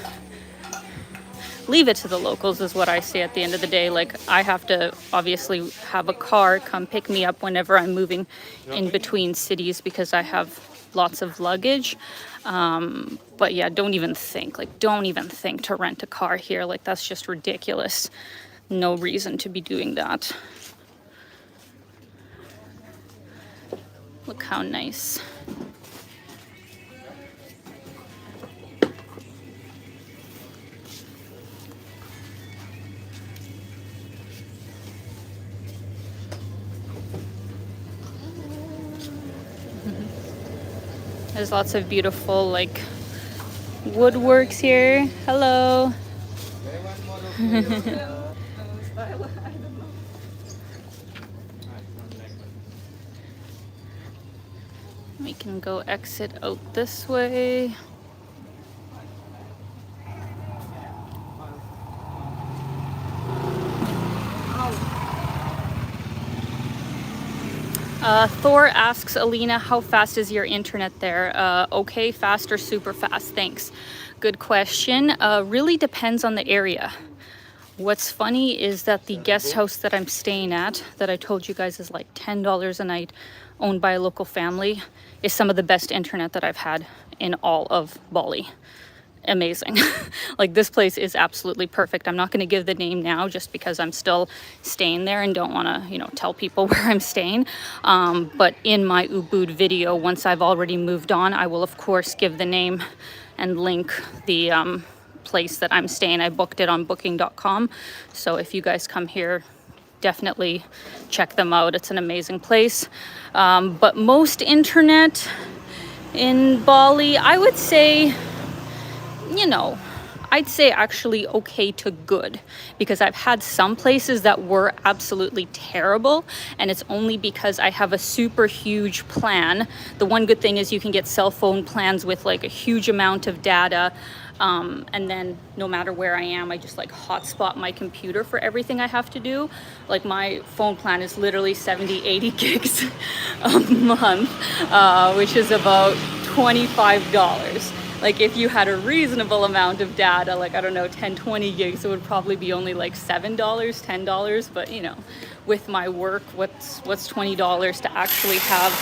Leave it to the locals is what I say at the end of the day. Like, I have to obviously have a car come pick me up whenever I'm moving in between cities because I have lots of luggage. But yeah, don't even think to rent a car here. Like, that's just ridiculous. No reason to be doing that. Look how nice. There's lots of beautiful like woodworks here. Hello. We can go exit out this way. Thor asks Alina, how fast is your internet there? Okay, fast or super fast? Thanks. Good question. Really depends on the area. What's funny is that the guest house that I'm staying at, that I told you guys is like $10 a night, owned by a local family, is some of the best internet that I've had in all of Bali. Amazing. Like, this place is absolutely perfect. I'm not going to give the name now just because I'm still staying there and don't want to, you know, tell people where I'm staying. But in my Ubud video, once I've already moved on, I will of course give the name and link the place that I'm staying. I booked it on booking.com. So if you guys come here, definitely check them out. It's an amazing place. But most internet in Bali, I would say, you know, I'd say actually okay to good, because I've had some places that were absolutely terrible, and it's only because I have a super huge plan. The one good thing is you can get cell phone plans with like a huge amount of data, and then no matter where I am, I just like hotspot my computer for everything I have to do. Like, my phone plan is literally 70-80 gigs a month, which is about $25. Like, if you had a reasonable amount of data, like, I don't know, 10-20 gigs, it would probably be only like $7, $10. But, you know, with my work, what's $20 to actually have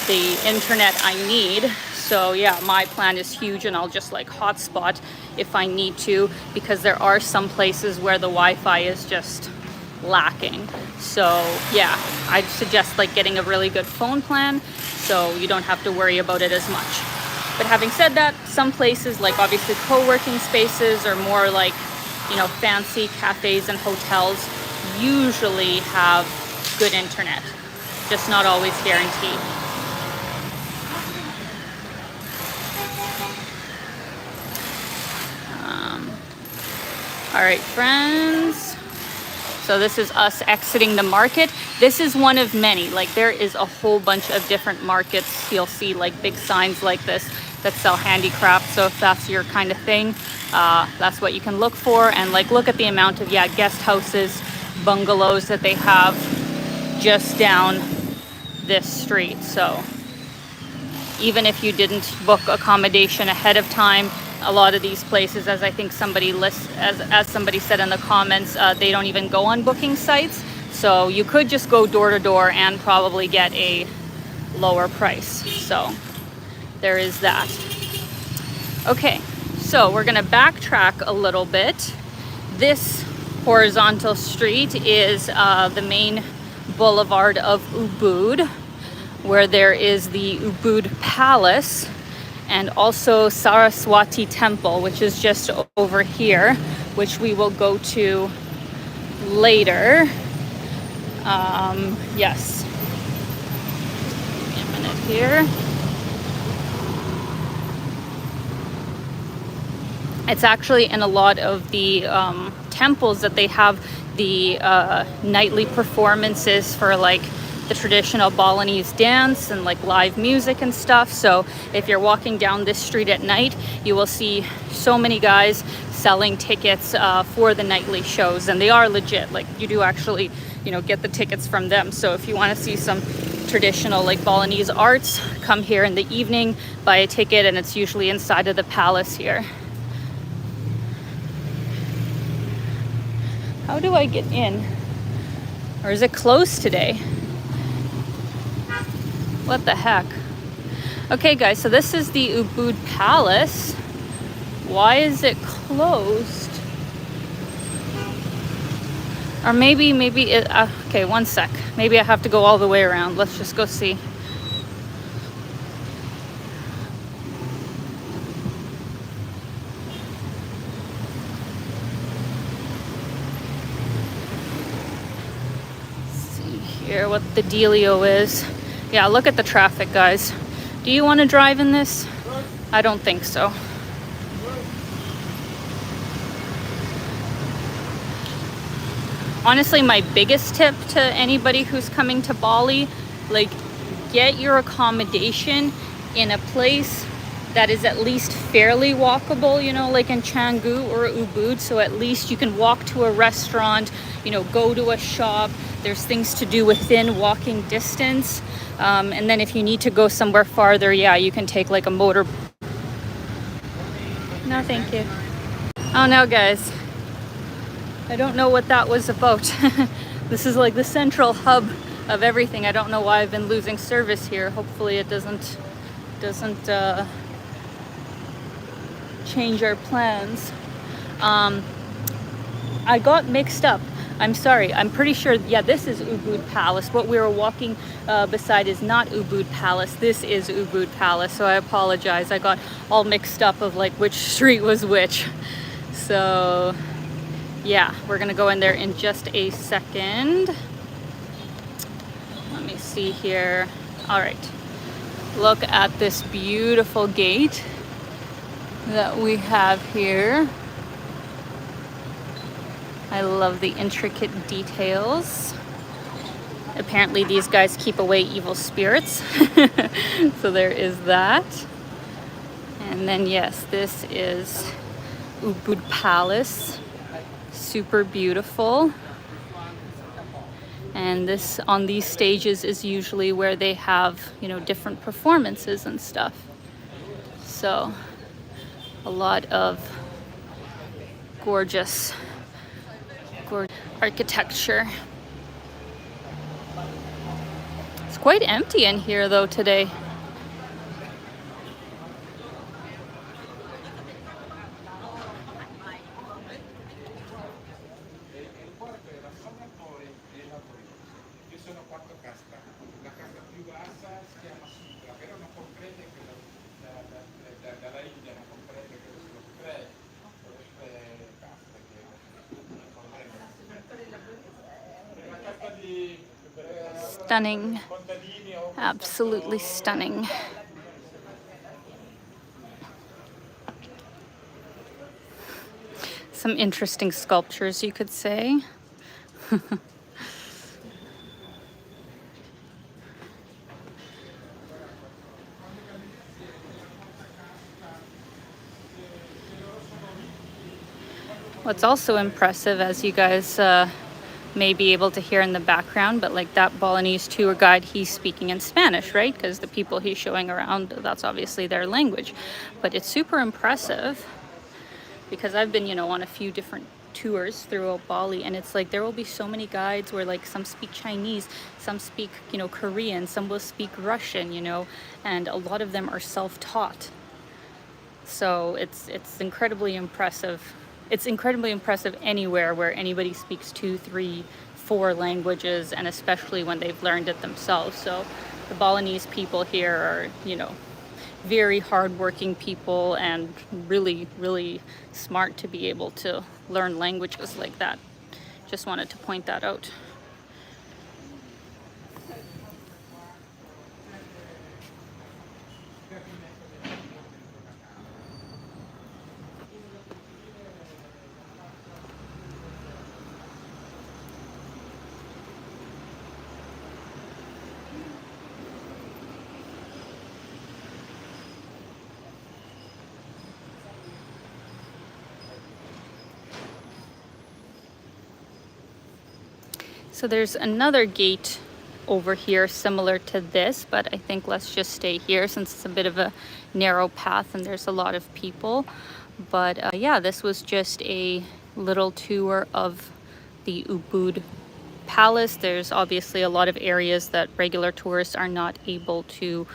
the internet I need? So yeah, my plan is huge, and I'll just like hotspot if I need to, because there are some places where the Wi-Fi is just lacking. So yeah, I'd suggest like getting a really good phone plan so you don't have to worry about it as much. But having said that, some places, like obviously co-working spaces or more like, you know, fancy cafes and hotels, usually have good internet, just not always guaranteed. All right, friends. So this is us exiting the market. This is one of many. Like, there is a whole bunch of different markets. You'll see like big signs like this that sell handicraft. So if that's your kind of thing, that's what you can look for. And like, look at the amount of guest houses, bungalows that they have just down this street. So even if you didn't book accommodation ahead of time, a lot of these places, as I think somebody as somebody said in the comments, they don't even go on booking sites. So you could just go door to door and probably get a lower price. So there is that. Okay, so we're gonna backtrack a little bit. This horizontal street is the main boulevard of Ubud, where there is the Ubud Palace, and also Saraswati Temple, which is just over here. which we will go to later. Yes. Give me a minute here. It's actually in a lot of the temples that they have the nightly performances for like the traditional Balinese dance and like live music and stuff. So if you're walking down this street at night, you will see so many guys selling tickets for the nightly shows, and they are legit. Like you do actually, you know, get the tickets from them. So if you want to see some traditional like Balinese arts, come here in the evening, buy a ticket, and it's usually inside of the palace here. How do I get in? Or is it closed today? What the heck? Okay guys, so this is the Ubud Palace. Why is it closed? Or maybe it, okay, one sec. Maybe I have to go all the way around. Let's just go see. Here what the dealio is. Yeah, look at the traffic, guys. Do you want to drive in this? I don't think so. Honestly, my biggest tip to anybody who's coming to Bali, like, get your accommodation in a place that is at least fairly walkable, you know, like in Canggu or Ubud. So at least you can walk to a restaurant, you know, go to a shop. There's things to do within walking distance. And then if you need to go somewhere farther, yeah, you can take like a motor. No, thank you. Oh no, guys. I don't know what that was about. This is like the central hub of everything. I don't know why I've been losing service here. Hopefully it doesn't change our plans. I got mixed up. I'm sorry. I'm pretty sure, yeah, this is Ubud Palace. What we were walking beside is not Ubud Palace. This is Ubud Palace. So I apologize. I got all mixed up of like which street was which. So yeah, we're gonna go in there in just a second. Let me see here. All right. Look at this beautiful gate that we have here. I love the intricate details. Apparently these guys keep away evil spirits. So there is that. And then yes, this is Ubud Palace. Super beautiful. And this on these stages is usually where they have, you know, different performances and stuff. So a lot of gorgeous architecture. It's quite empty in here though today. Stunning. Absolutely stunning. Some interesting sculptures, you could say. What's also impressive, as you guys may be able to hear in the background, but like that Balinese tour guide, he's speaking in Spanish, right? Because the people he's showing around, that's obviously their language. But it's super impressive because I've been, you know, on a few different tours throughout Bali, and it's like there will be so many guides where like some speak Chinese, some speak, you know, Korean, some will speak Russian, you know, and a lot of them are self-taught. So it's incredibly impressive. It's incredibly impressive anywhere where anybody speaks 2, 3, 4 languages, and especially when they've learned it themselves. So the Balinese people here are, you know, very hardworking people and really, really smart to be able to learn languages like that. Just wanted to point that out. So there's another gate over here similar to this, but I think let's just stay here since it's a bit of a narrow path and there's a lot of people. But yeah, this was just a little tour of the Ubud Palace. There's obviously a lot of areas that regular tourists are not able to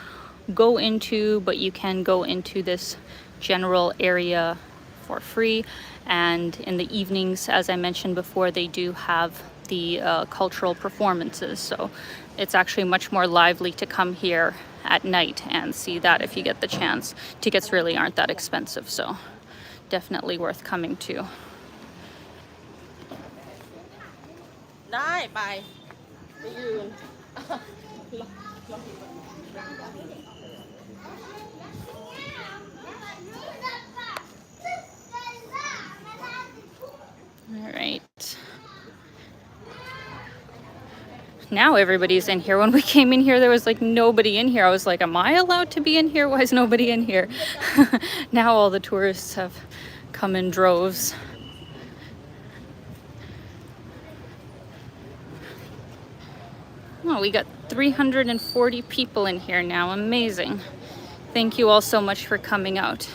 go into, but you can go into this general area for free. And in the evenings, as I mentioned before, they do have the cultural performances, so it's actually much more lively to come here at night and see that if you get the chance. Tickets really aren't that expensive, so definitely worth coming to. All right. Now everybody's in here. When we came in here, there was like nobody in here. I was like, am I allowed to be in here? Why is nobody in here? Now all the tourists have come in droves. Oh, we got 340 people in here now. Amazing. Thank you all so much for coming out.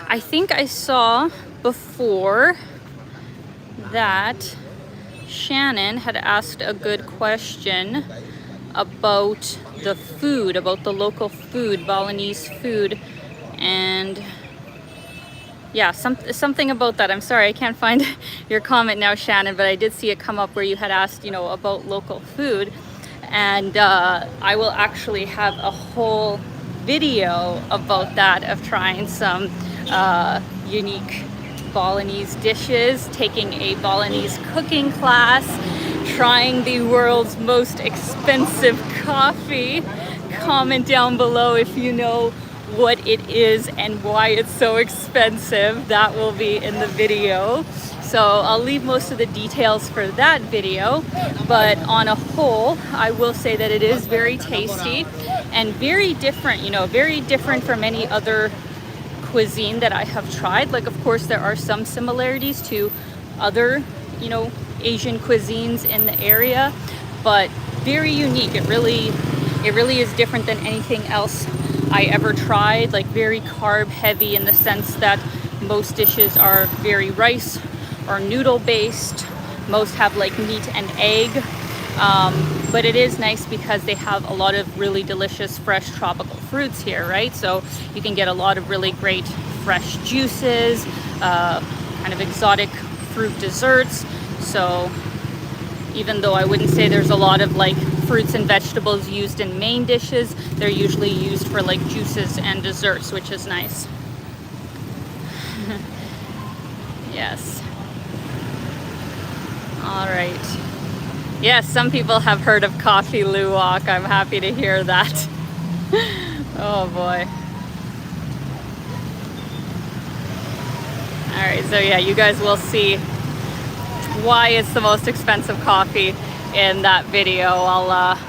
I think I saw before that Shannon had asked a good question about the food, about the local food, Balinese food, and yeah, something about that. I'm sorry, I can't find your comment now, Shannon, but I did see it come up where you had asked, you know, about local food, and I will actually have a whole video about that, of trying some unique Balinese dishes, taking a Balinese cooking class, trying the world's most expensive coffee. Comment down below if you know what it is and why it's so expensive. That will be in the video. So I'll leave most of the details for that video, but on a whole, I will say that it is very tasty and very different, you know, very different from any other cuisine that I have tried. Like, of course, there are some similarities to other, you know, Asian cuisines in the area, but very unique. It really is different than anything else I ever tried. Like, very carb heavy in the sense that most dishes are very rice or noodle based. Most have like meat and egg, but it is nice because they have a lot of really delicious fresh tropical fruits here, right? So you can get a lot of really great fresh juices, kind of exotic fruit desserts. So even though I wouldn't say there's a lot of like fruits and vegetables used in main dishes, they're usually used for like juices and desserts, which is nice. Yes. All right. Yes, some people have heard of coffee luwak. I'm happy to hear that. Oh boy. All right, so yeah, you guys will see why it's the most expensive coffee in that video. I'll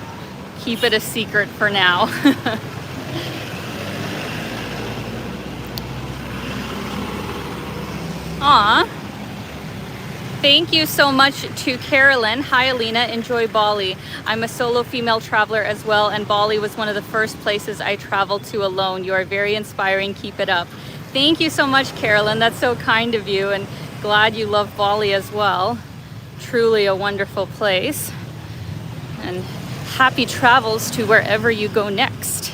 keep it a secret for now. Aw. Thank you so much to Carolyn. Hi, Alina. Enjoy Bali. I'm a solo female traveler as well, and Bali was one of the first places I traveled to alone. You are very inspiring. Keep it up. Thank you so much, Carolyn. That's so kind of you, and glad you love Bali as well. Truly a wonderful place. And happy travels to wherever you go next.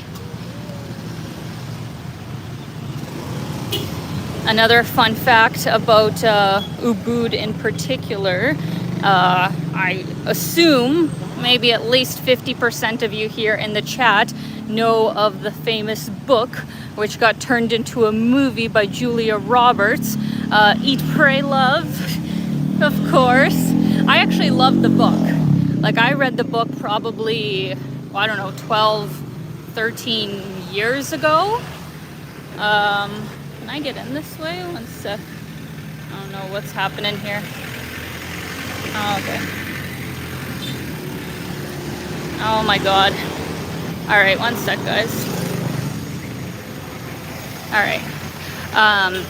Another fun fact about Ubud in particular, I assume maybe at least 50% of you here in the chat know of the famous book, which got turned into a movie by Julia Roberts, Eat, Pray, Love, of course. I actually love the book. Like, I read the book probably, I don't know, 12, 13 years ago. Can I get in this way? One sec. I don't know what's happening here. Oh, okay. Oh my god. All right, one sec, guys. All right.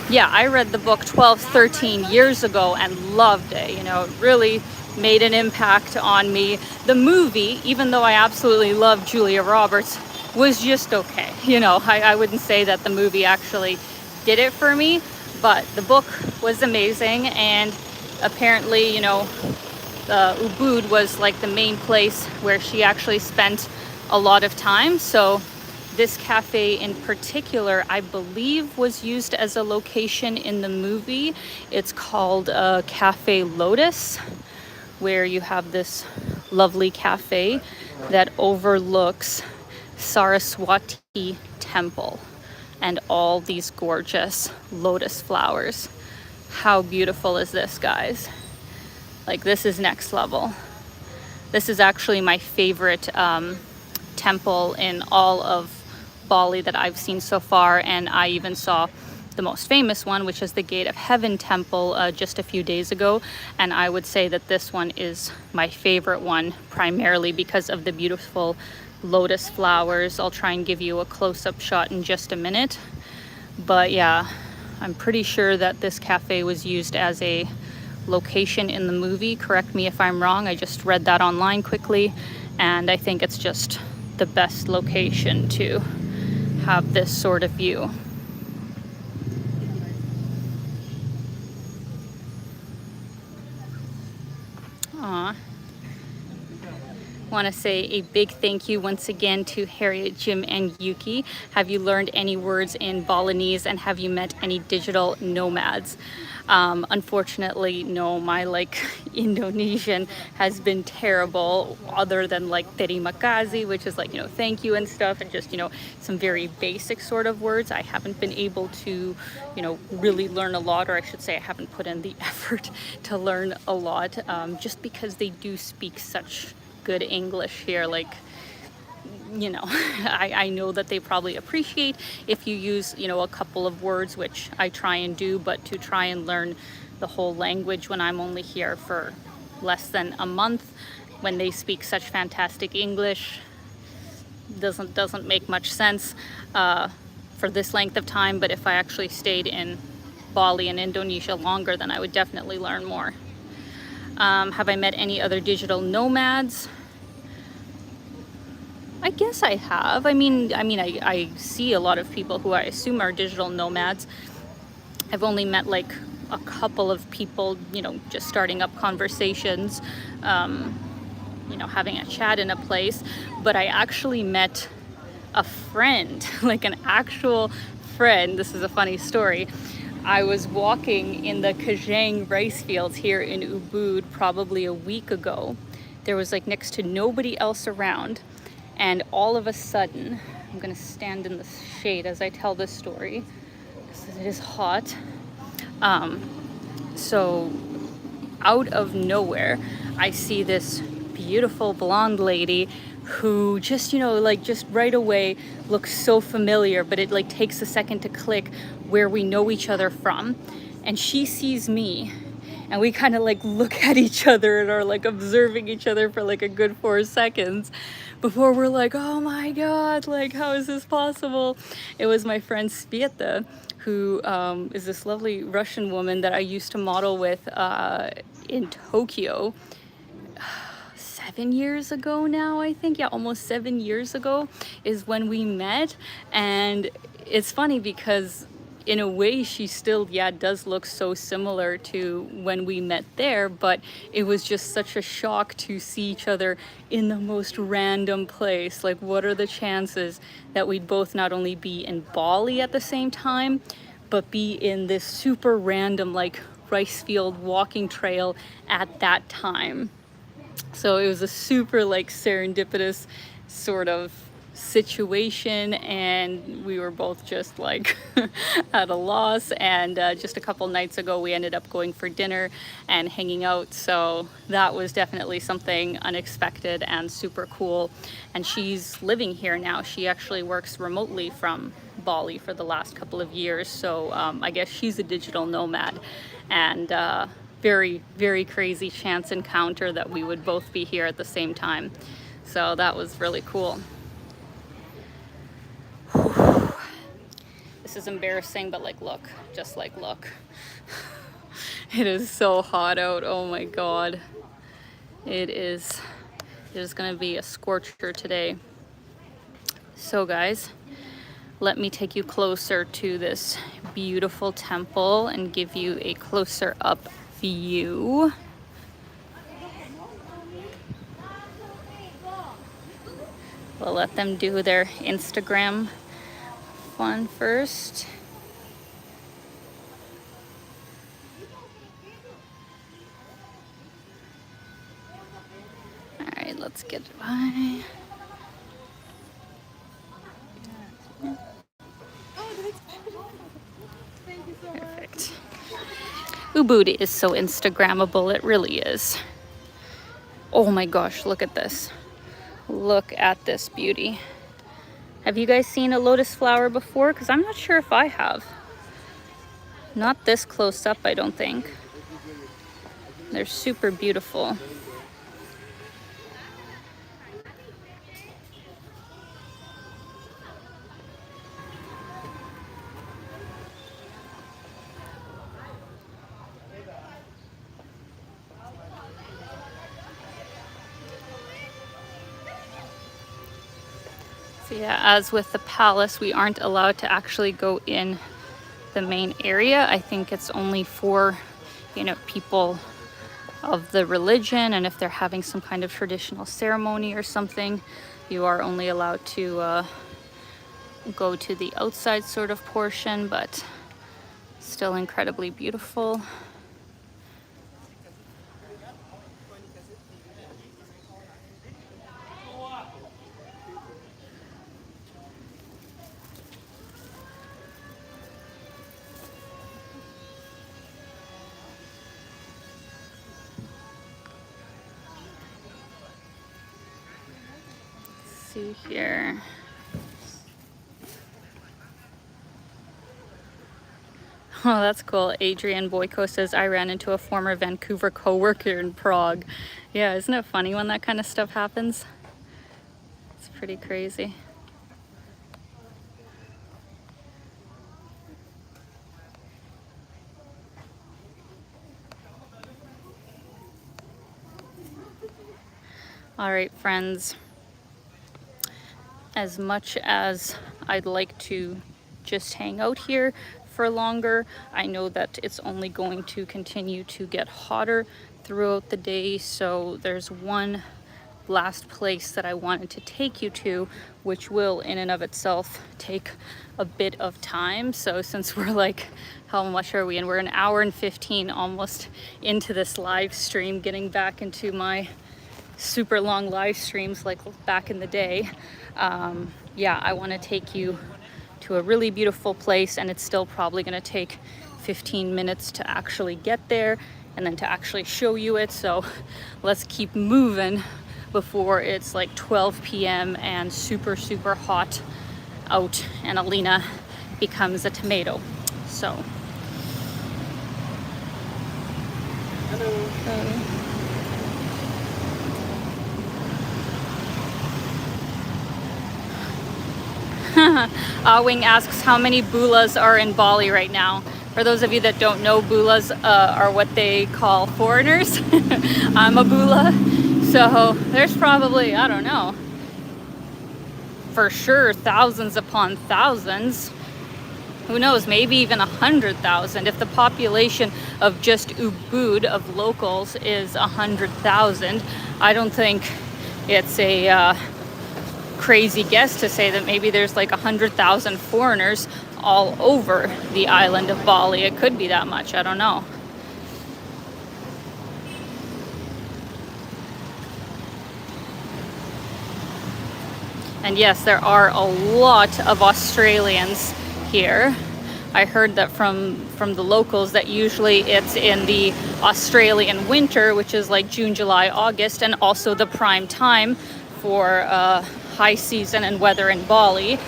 Yeah, I read the book 12, 13 years ago and loved it. You know, it really made an impact on me. The movie, even though I absolutely love Julia Roberts, was just okay. You know, I wouldn't say that the movie actually did it for me, but the book was amazing. And apparently, you know, Ubud was like the main place where she actually spent a lot of time. So this cafe in particular, I believe, was used as a location in the movie. It's called Cafe Lotus, where you have this lovely cafe that overlooks Saraswati Temple and all these gorgeous lotus flowers. How beautiful is this, guys? Like, this is next level. This is actually my favorite temple in all of Bali that I've seen so far, and I even saw the most famous one, which is the Gate of Heaven temple, just a few days ago. And I would say that this one is my favorite one, primarily because of the beautiful lotus flowers. I'll try and give you a close-up shot in just a minute. But yeah, I'm pretty sure that this cafe was used as a location in the movie. Correct me if I'm wrong. I just read that online quickly, and I think it's just the best location to have this sort of view. Aw. Want to say a big thank you once again to Harriet, Jim, and Yuki. Have you learned any words in Balinese, and have you met any digital nomads? Unfortunately, no. My Indonesian has been terrible, other than like terima kasih, which is like, you know, thank you and stuff, and just, you know, some very basic sort of words. I haven't been able to, you know, really learn a lot, or I should say I haven't put in the effort to learn a lot, just because they do speak such good English here. Like, you know, I know that they probably appreciate if you use, you know, a couple of words, which I try and do, but to try and learn the whole language when I'm only here for less than a month, when they speak such fantastic English, doesn't make much sense for this length of time. But if I actually stayed in Bali and Indonesia longer, then I would definitely learn more. Have I met any other digital nomads? I guess I have. I mean, I see a lot of people who I assume are digital nomads. I've only met like a couple of people, you know, just starting up conversations, you know, having a chat in a place. But I actually met a friend, like an actual friend. This is a funny story. I was walking in the Kajang rice fields here in Ubud probably a week ago. There was like next to nobody else around. And all of a sudden, I'm gonna stand in the shade as I tell this story, because it is hot. So out of nowhere, I see this beautiful blonde lady who just, you know, like just right away looks so familiar, but it like takes a second to click where we know each other from. And she sees me, and we kind of like look at each other and are like observing each other for like a good 4 seconds before we're like, oh my god, like, how is this possible? It was my friend Spieta, who is this lovely Russian woman that I used to model with in Tokyo 7 years ago now, I think. Yeah, almost 7 years ago is when we met. And it's funny because in a way she still, yeah, does look so similar to when we met there, but it was just such a shock to see each other in the most random place. Like, what are the chances that we'd both not only be in Bali at the same time, but be in this super random like rice field walking trail at that time? So it was a super like serendipitous sort of situation, and we were both just like at a loss. And just a couple nights ago we ended up going for dinner and hanging out, so that was definitely something unexpected and super cool. And she's living here now. She actually works remotely from Bali for the last couple of years, so I guess she's a digital nomad. And very, very crazy chance encounter that we would both be here at the same time. So that was really cool. This is embarrassing, but like, look, just like, look. It is so hot out. Oh my God. It is gonna be a scorcher today. So guys, let me take you closer to this beautiful temple and give you a closer up view. We'll let them do their Instagram one first. All right, let's get by. Perfect. Ubud is so Instagrammable, it really is. Oh my gosh, look at this. Look at this beauty. Have you guys seen a lotus flower before? Because I'm not sure if I have. Not this close up, I don't think. They're super beautiful. So yeah, as with the palace, we aren't allowed to actually go in the main area. I think it's only for, you know, people of the religion, and if they're having some kind of traditional ceremony or something, you are only allowed to go to the outside sort of portion, but still incredibly beautiful. See here. Oh, that's cool. Adrian Boyko says, I ran into a former Vancouver co-worker in Prague. Yeah, isn't it funny when that kind of stuff happens? It's pretty crazy. All right, friends. As much as I'd like to just hang out here for longer, I know that it's only going to continue to get hotter throughout the day. So there's one last place that I wanted to take you to, which will in and of itself take a bit of time. So since we're like, how much are we in? We're an hour and 15 almost into this live stream, getting back into my super long live streams like back in the day. Yeah, I want to take you to a really beautiful place, and it's still probably going to take 15 minutes to actually get there and then to actually show you it. So let's keep moving before it's like 12 p.m. and super, super hot out and Alina becomes a tomato. So. Hello. Wing asks how many bulas are in Bali right now. For those of you that don't know, bulas are what they call foreigners. I'm a bula, so there's probably, I don't know, for sure thousands upon thousands. Who knows, maybe even 100,000. If the population of just Ubud, of locals, is 100,000, I don't think it's a crazy guess to say that maybe there's like 100,000 foreigners all over the island of Bali. It could be that much, I don't know. And yes, there are a lot of Australians here. I heard that from the locals that usually it's in the Australian winter, which is like June, July, August, and also the prime time for high season and weather in Bali.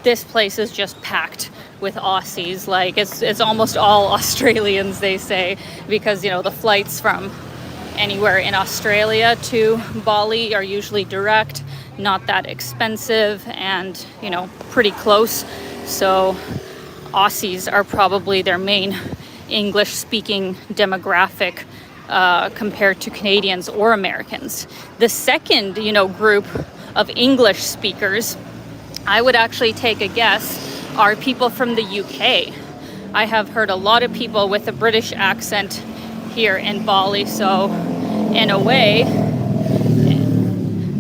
This place is just packed with Aussies. Like it's almost all Australians, they say, because you know the flights from anywhere in Australia to Bali are usually direct, not that expensive, and you know pretty close. So Aussies are probably their main English speaking demographic compared to Canadians or Americans. The second, you know, group of English speakers, I would actually take a guess, are people from the UK. I have heard a lot of people with a British accent here in Bali, so in a way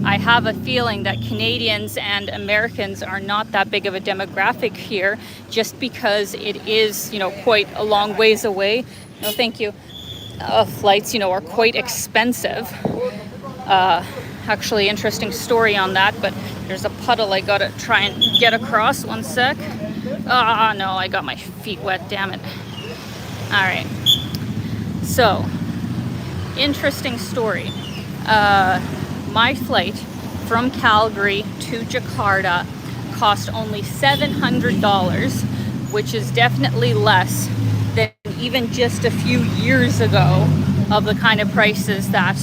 I have a feeling that Canadians and Americans are not that big of a demographic here, just because it is, you know, quite a long ways away. No, thank you. Flights, you know, are quite expensive. Actually, interesting story on that, but there's a puddle I gotta try and get across. One sec. Ah, no, I got my feet wet, damn it. All right. So, interesting story. My flight from Calgary to Jakarta cost only $700, which is definitely less than even just a few years ago of the kind of prices that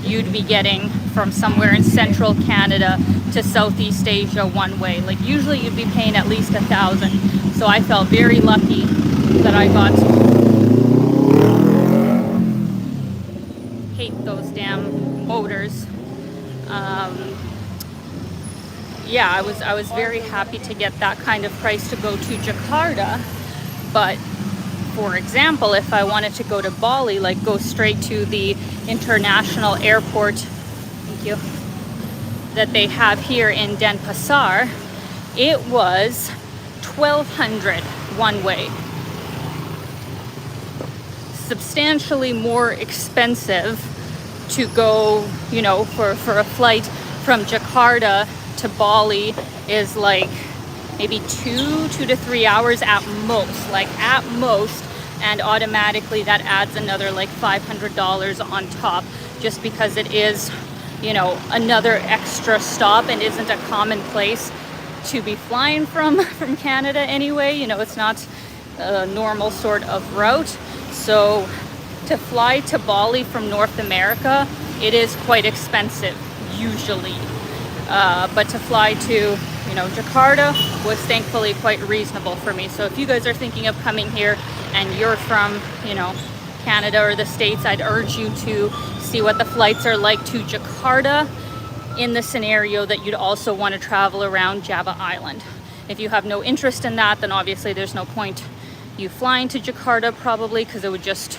you'd be getting from somewhere in central Canada to Southeast Asia one way. Like usually you'd be paying at least $1,000. So I felt very lucky that I got hate those damn motors. Yeah, I was very happy to get that kind of price to go to Jakarta. But for example, if I wanted to go to Bali, like go straight to the international airport, thank you, that they have here in Denpasar, it was $1,200 one way. Substantially more expensive to go, you know, for a flight from Jakarta to Bali is like maybe 2 to 3 hours at most, and automatically that adds another like $500 on top, just because it is, you know, another extra stop and isn't a common place to be flying from Canada anyway. You know, it's not a normal sort of route. So to fly to Bali from North America, it is quite expensive usually. But to fly to, you know, Jakarta was thankfully quite reasonable for me. So if you guys are thinking of coming here and you're from, you know, Canada or the States, I'd urge you to see what the flights are like to Jakarta in the scenario that you'd also want to travel around Java Island. If you have no interest in that, then obviously there's no point you flying to Jakarta probably, because it would just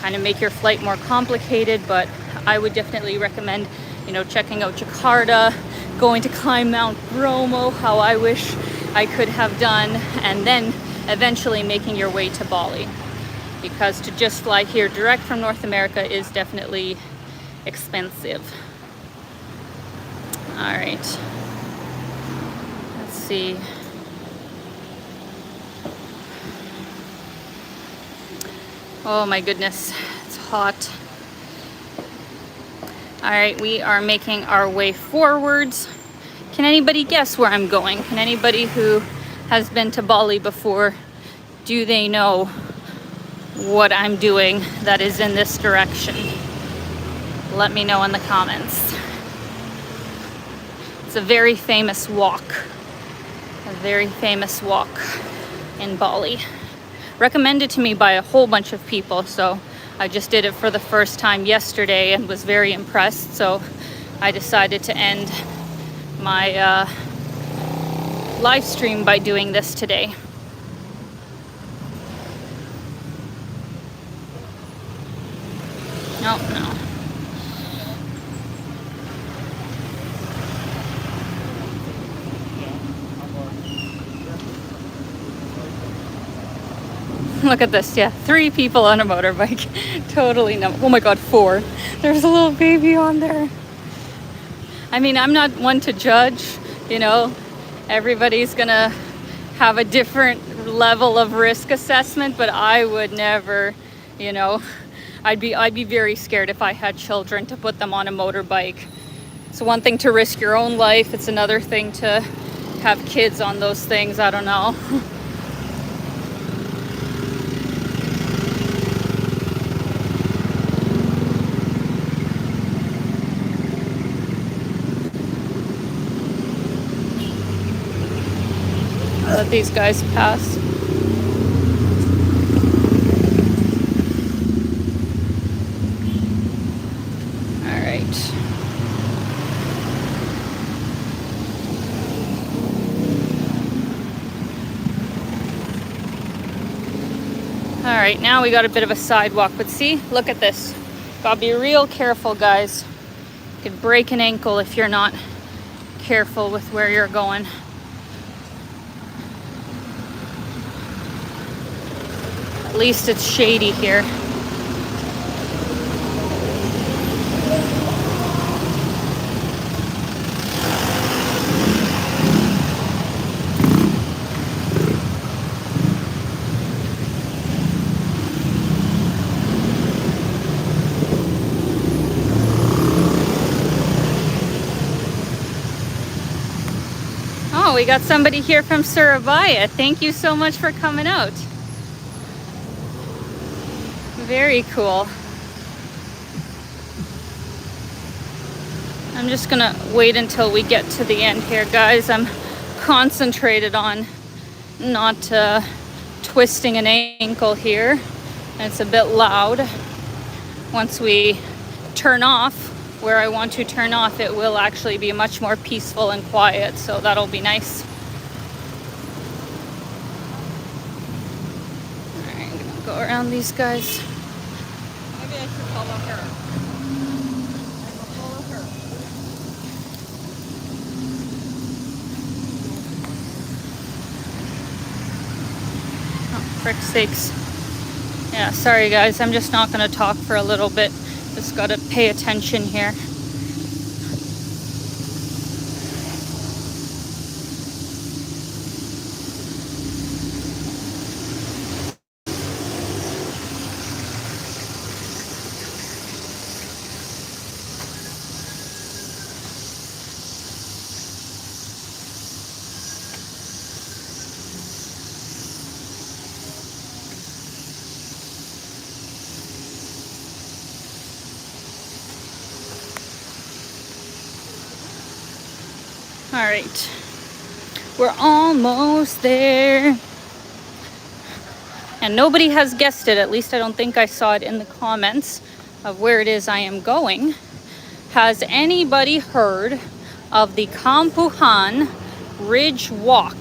kind of make your flight more complicated. But I would definitely recommend, you know, checking out Jakarta, going to climb Mount Bromo, how I wish I could have done, and then eventually making your way to Bali, because to just fly here direct from North America is definitely expensive. All right, let's see. Oh my goodness, it's hot. All right, we are making our way forwards. Can anybody guess where I'm going? Can anybody who has been to Bali before, do they know what I'm doing that is in this direction? Let me know in the comments. It's a very famous walk. A very famous walk in Bali. Recommended to me by a whole bunch of people, so I just did it for the first time yesterday and was very impressed, so I decided to end my live stream by doing this today. No. Look at this, yeah, 3 people on a motorbike. Totally no. Oh my god, 4. There's a little baby on there. I mean, I'm not one to judge, you know, everybody's gonna have a different level of risk assessment, but I would never, you know, I'd be very scared if I had children to put them on a motorbike. It's one thing to risk your own life, it's another thing to have kids on those things. I don't know. Let these guys pass. All right. All right, now we got a bit of a sidewalk, but see, look at this. Gotta be real careful, guys. You could break an ankle if you're not careful with where you're going. At least it's shady here. Oh, we got somebody here from Surabaya. Thank you so much for coming out. Very cool. I'm just gonna wait until we get to the end here, guys. I'm concentrated on not twisting an ankle here. And it's a bit loud. Once we turn off where I want to turn off, it will actually be much more peaceful and quiet, so that'll be nice. All right, I'm gonna go around these guys. Maybe I should follow her. I will follow her. Oh, frick's sakes. Yeah, sorry guys, I'm just not gonna talk for a little bit. Just gotta pay attention here. All right, we're almost there. And nobody has guessed it, at least I don't think I saw it in the comments of where it is I am going. Has anybody heard of the Campuhan Ridge Walk?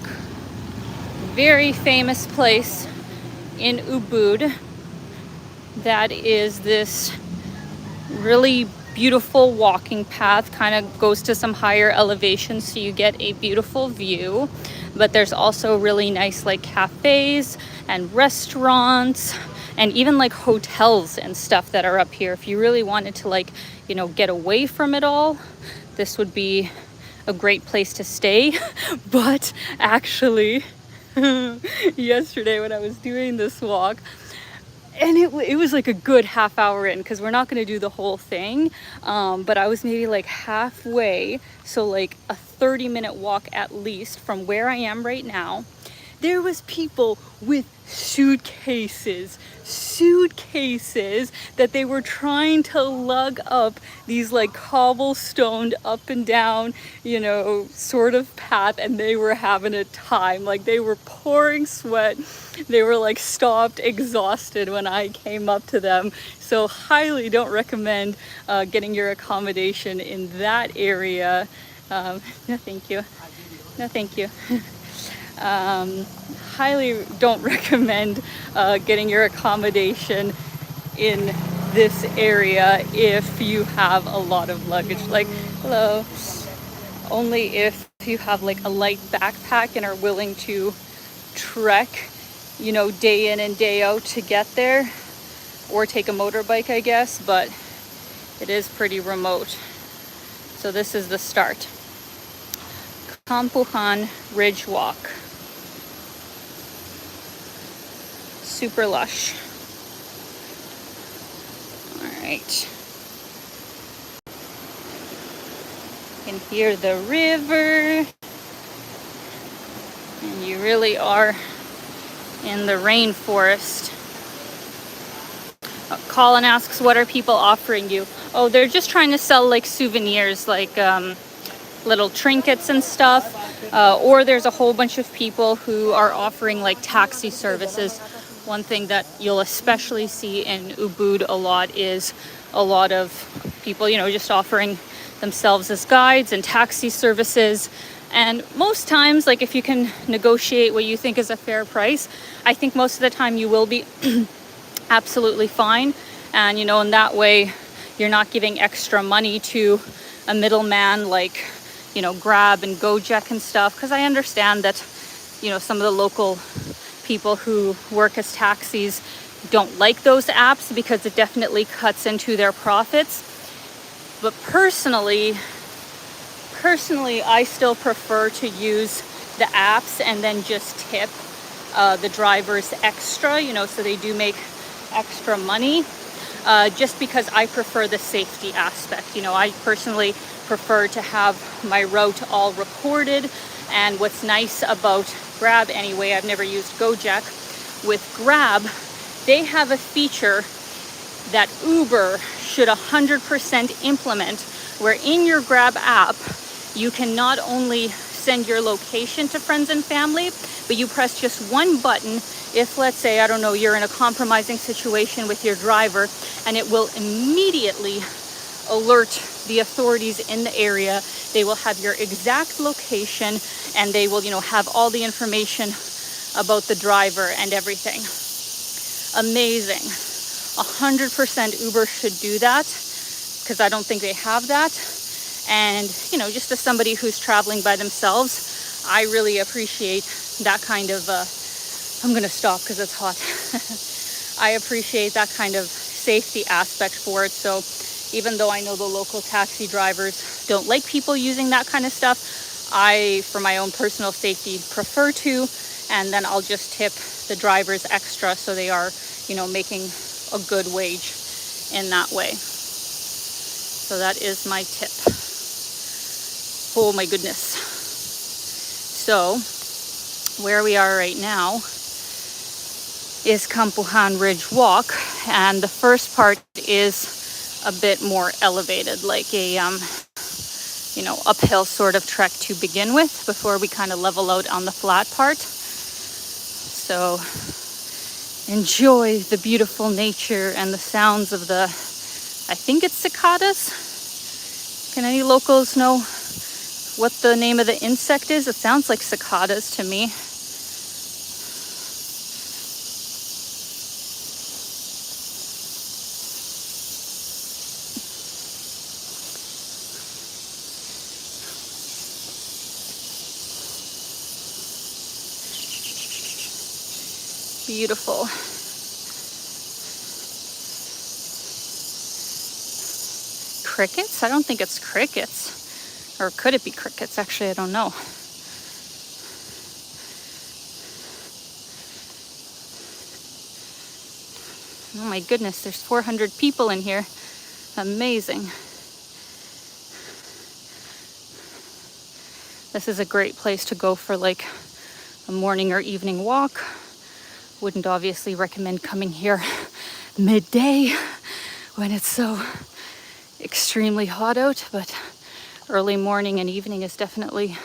Very famous place in Ubud. That is this really beautiful walking path, kind of goes to some higher elevations so you get a beautiful view, but there's also really nice like cafes and restaurants and even like hotels and stuff that are up here. If you really wanted to, like, you know, get away from it all, this would be a great place to stay. But actually yesterday when I was doing this walk, and it was like a good half hour in, because we're not going to do the whole thing, but I was maybe like halfway, so like a 30-minute walk at least from where I am right now. There was people with suitcases that they were trying to lug up these like cobblestoned up and down, you know, sort of path, and they were having a time. Like, they were pouring sweat. They were like stopped, exhausted when I came up to them. So highly don't recommend getting your accommodation in that area. No thank you. No thank you. Highly don't recommend getting your accommodation in this area if you have a lot of luggage. Like, hello. Only if you have like a light backpack and are willing to trek, you know, day in and day out to get there, or take a motorbike, I guess, but it is pretty remote. So this is the start. Campuhan Ridge Walk. Super lush. All right. You can hear the river. And you really are in the rainforest. Colin asks, what are people offering you? Oh, they're just trying to sell like souvenirs, like little trinkets and stuff. Or there's a whole bunch of people who are offering like taxi services. One thing that you'll especially see in Ubud a lot is a lot of people, you know, just offering themselves as guides and taxi services. And most times, like if you can negotiate what you think is a fair price, I think most of the time you will be absolutely fine. And, you know, in that way, you're not giving extra money to a middleman like, you know, Grab and Gojek and stuff. Because I understand that, you know, some of the local people who work as taxis don't like those apps because it definitely cuts into their profits. But personally, I still prefer to use the apps and then just tip the drivers extra, you know, so they do make extra money, just because I prefer the safety aspect. You know, I personally prefer to have my route all recorded. And what's nice about Grab anyway, I've never used Gojek. With Grab, they have a feature that Uber should 100% implement, where in your Grab app, you can not only send your location to friends and family, but you press just one button. If, let's say, I don't know, you're in a compromising situation with your driver, and it will immediately alert the authorities in the area. They will have your exact location, and they will, you know, have all the information about the driver and everything. Amazing. 100% Uber should do that, because I don't think they have that. And, you know, just as somebody who's traveling by themselves, I really appreciate that kind of, I'm going to stop because it's hot. I appreciate that kind of safety aspect for it. So even though I know the local taxi drivers don't like people using that kind of stuff, I, for my own personal safety, prefer to. And then I'll just tip the drivers extra so they are, you know, making a good wage in that way. So that is my tip. Oh my goodness. So where we are right now is Campuhan Ridge Walk, and the first part is a bit more elevated, like a you know, uphill sort of trek to begin with before we kind of level out on the flat part. So enjoy the beautiful nature and the sounds of the, I think it's cicadas. Can any locals know what the name of the insect is? It sounds like cicadas to me. Beautiful. Crickets? I don't think it's crickets. Or could it be crickets? Actually, I don't know. Oh my goodness, there's 400 people in here. Amazing. This is a great place to go for like a morning or evening walk. Wouldn't obviously recommend coming here midday when it's so extremely hot out, but early morning and evening is definitely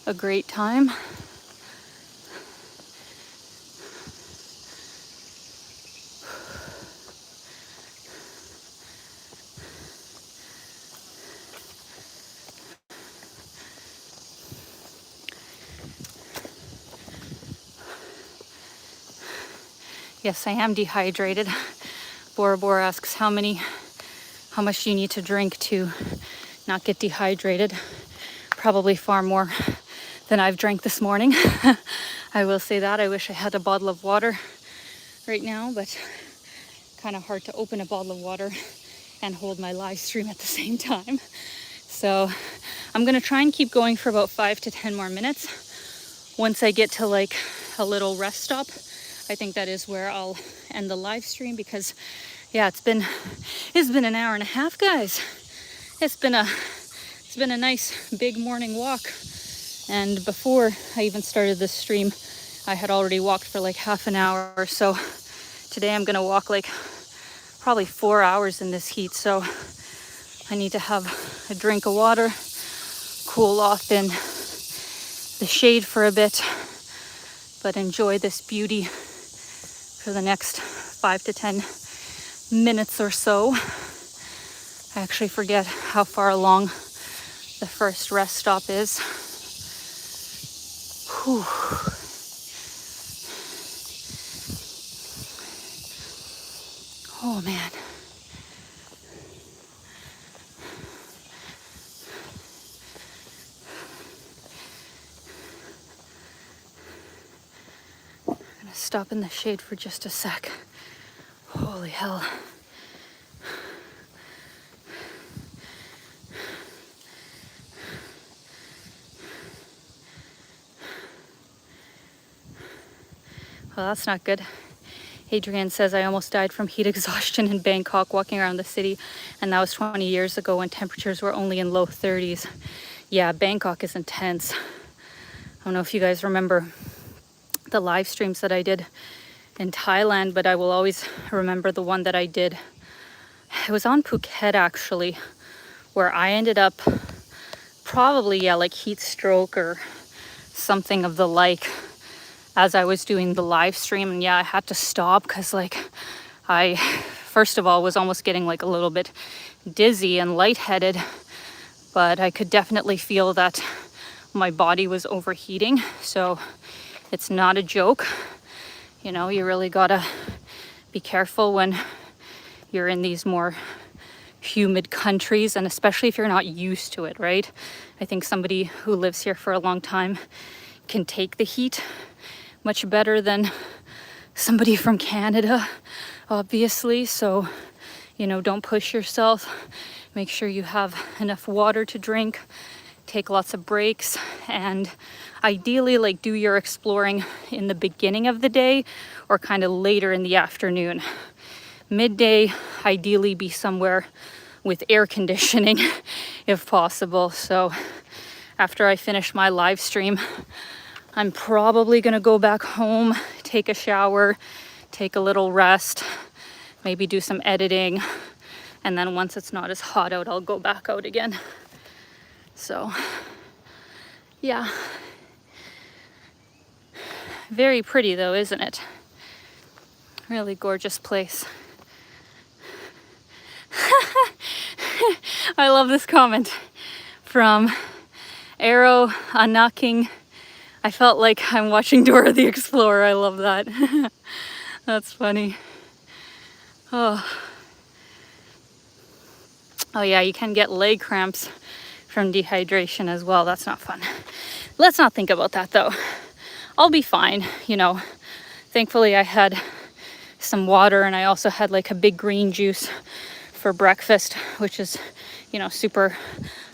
a great time. Yes, I am dehydrated. Bora Bora asks how much do you need to drink to not get dehydrated? Probably far more than I've drank this morning. I will say that. I wish I had a bottle of water right now, but kind of hard to open a bottle of water and hold my live stream at the same time. So I'm gonna try and keep going for about 5 to 10 more minutes. Once I get to like a little rest stop, I think that is where I'll end the live stream, because yeah, it's been an hour and a half, guys. It's been a nice big morning walk. And before I even started this stream, I had already walked for like half an hour. So today I'm gonna walk like probably 4 hours in this heat. So I need to have a drink of water, cool off in the shade for a bit, but enjoy this beauty for the next 5 to 10 minutes or so. I actually forget how far along the first rest stop is. Whew. Oh man. I'm gonna stop in the shade for just a sec. Holy hell. Well, that's not good. Adrian says, I almost died from heat exhaustion in Bangkok walking around the city, and that was 20 years ago when temperatures were only in low 30s. Yeah, Bangkok is intense. I don't know if you guys remember the live streams that I did in Thailand, but I will always remember the one that I did. It was on Phuket actually, where I ended up probably, yeah, like heat stroke or something of the like, as I was doing the live stream. And yeah, I had to stop because like I first of all was almost getting like a little bit dizzy and lightheaded, but I could definitely feel that my body was overheating. So it's not a joke, you know, you really gotta be careful when you're in these more humid countries, and especially if you're not used to it, right? I think somebody who lives here for a long time can take the heat much better than somebody from Canada, obviously. So, you know, don't push yourself. Make sure you have enough water to drink, take lots of breaks, and ideally like do your exploring in the beginning of the day or kind of later in the afternoon. Midday, ideally be somewhere with air conditioning if possible. So after I finish my live stream, I'm probably gonna go back home, take a shower, take a little rest, maybe do some editing, and then once it's not as hot out, I'll go back out again. So yeah, very pretty though, isn't it? Really gorgeous place. I love this comment from Arrow Unlocking. I felt like I'm watching Dora the Explorer. I love that. That's funny. Oh yeah, you can get leg cramps from dehydration as well. That's not fun. Let's not think about that though. I'll be fine, you know. Thankfully I had some water, and I also had like a big green juice for breakfast, which is, you know, super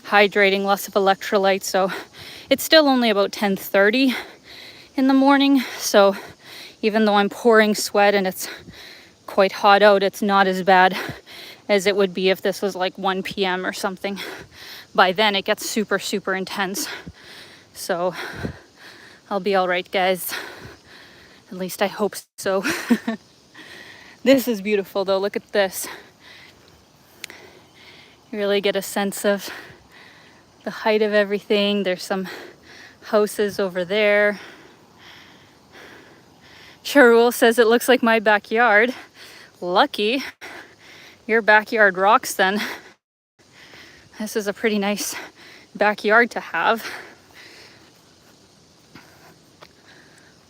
hydrating, lots of electrolytes. So it's still only about 10:30 in the morning. So even though I'm pouring sweat and it's quite hot out, it's not as bad as it would be if this was like 1 p.m. or something. By then it gets super, super intense. So I'll be all right, guys. At least I hope so. This is beautiful though. Look at this. You really get a sense of the height of everything. There's some houses over there. Charul says it looks like my backyard. Lucky. Your backyard rocks then. This is a pretty nice backyard to have.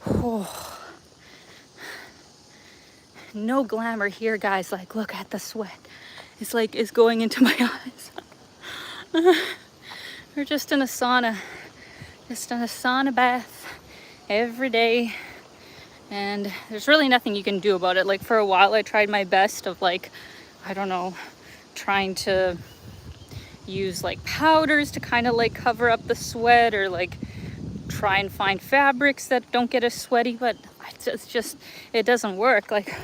Oh. No glamour here, guys. Like, look at the sweat. It's like it's going into my eyes. We're just in a sauna. Just in a sauna bath every day. And there's really nothing you can do about it. Like, for a while I tried my best of like, I don't know, trying to use like powders to kind of like cover up the sweat, or like try and find fabrics that don't get as sweaty, but it's just, it doesn't work. Like,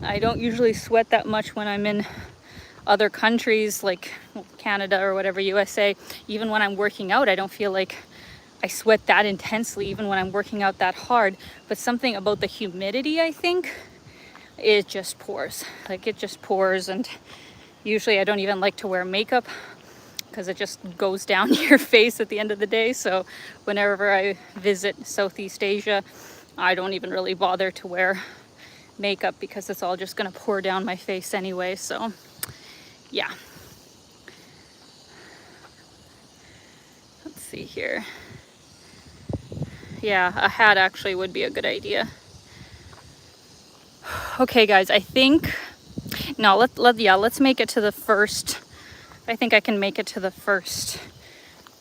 I don't usually sweat that much when I'm in other countries like Canada or whatever, USA. Even when I'm working out, I don't feel like I sweat that intensely, even when I'm working out that hard. But something about the humidity, I think, it just pours. Like, it just pours. And usually I don't even like to wear makeup because it just goes down your face at the end of the day. So whenever I visit Southeast Asia, I don't even really bother to wear makeup because it's all just gonna pour down my face anyway. So yeah. Let's see here. Yeah, a hat actually would be a good idea. Okay guys, I think, no, let's make it to the first. I think I can make it to the first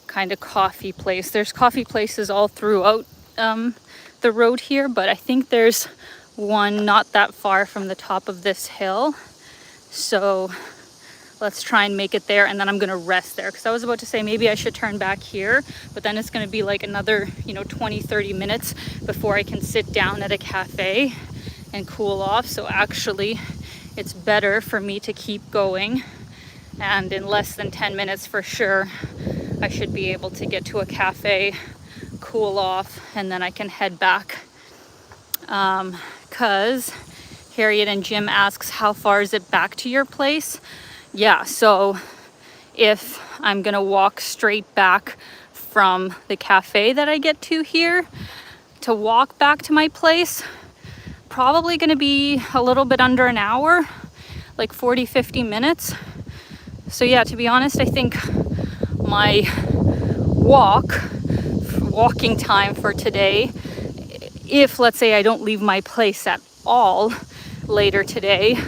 kind of coffee place. There's coffee places all throughout the road here, but I think there's one not that far from the top of this hill. So let's try and make it there, and then I'm gonna rest there, because I was about to say maybe I should turn back here, but then it's gonna be like another 20-30 minutes before I can sit down at a cafe and cool off. So actually it's better for me to keep going, and in less than 10 minutes for sure I should be able to get to a cafe, cool off, and then I can head back. Because Harriet and Jim asks, how far is it back to your place? Yeah, so if I'm gonna walk straight back from the cafe that I get to here to walk back to my place, probably gonna be a little bit under an hour, like 40-50 minutes. So yeah, to be honest, I think my walking time for today, if let's say I don't leave my place at all later today,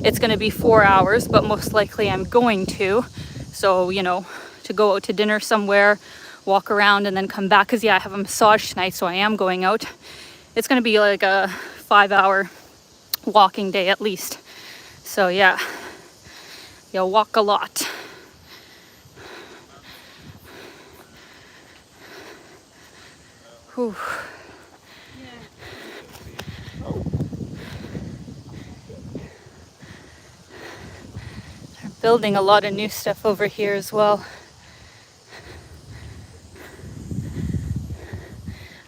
it's going to be 4 hours, but most likely I'm going to. So, to go out to dinner somewhere, walk around, and then come back. Because, yeah, I have a massage tonight, so I am going out. It's going to be like a 5-hour walking day at least. So, yeah, you'll walk a lot. Whew. Building a lot of new stuff over here as well.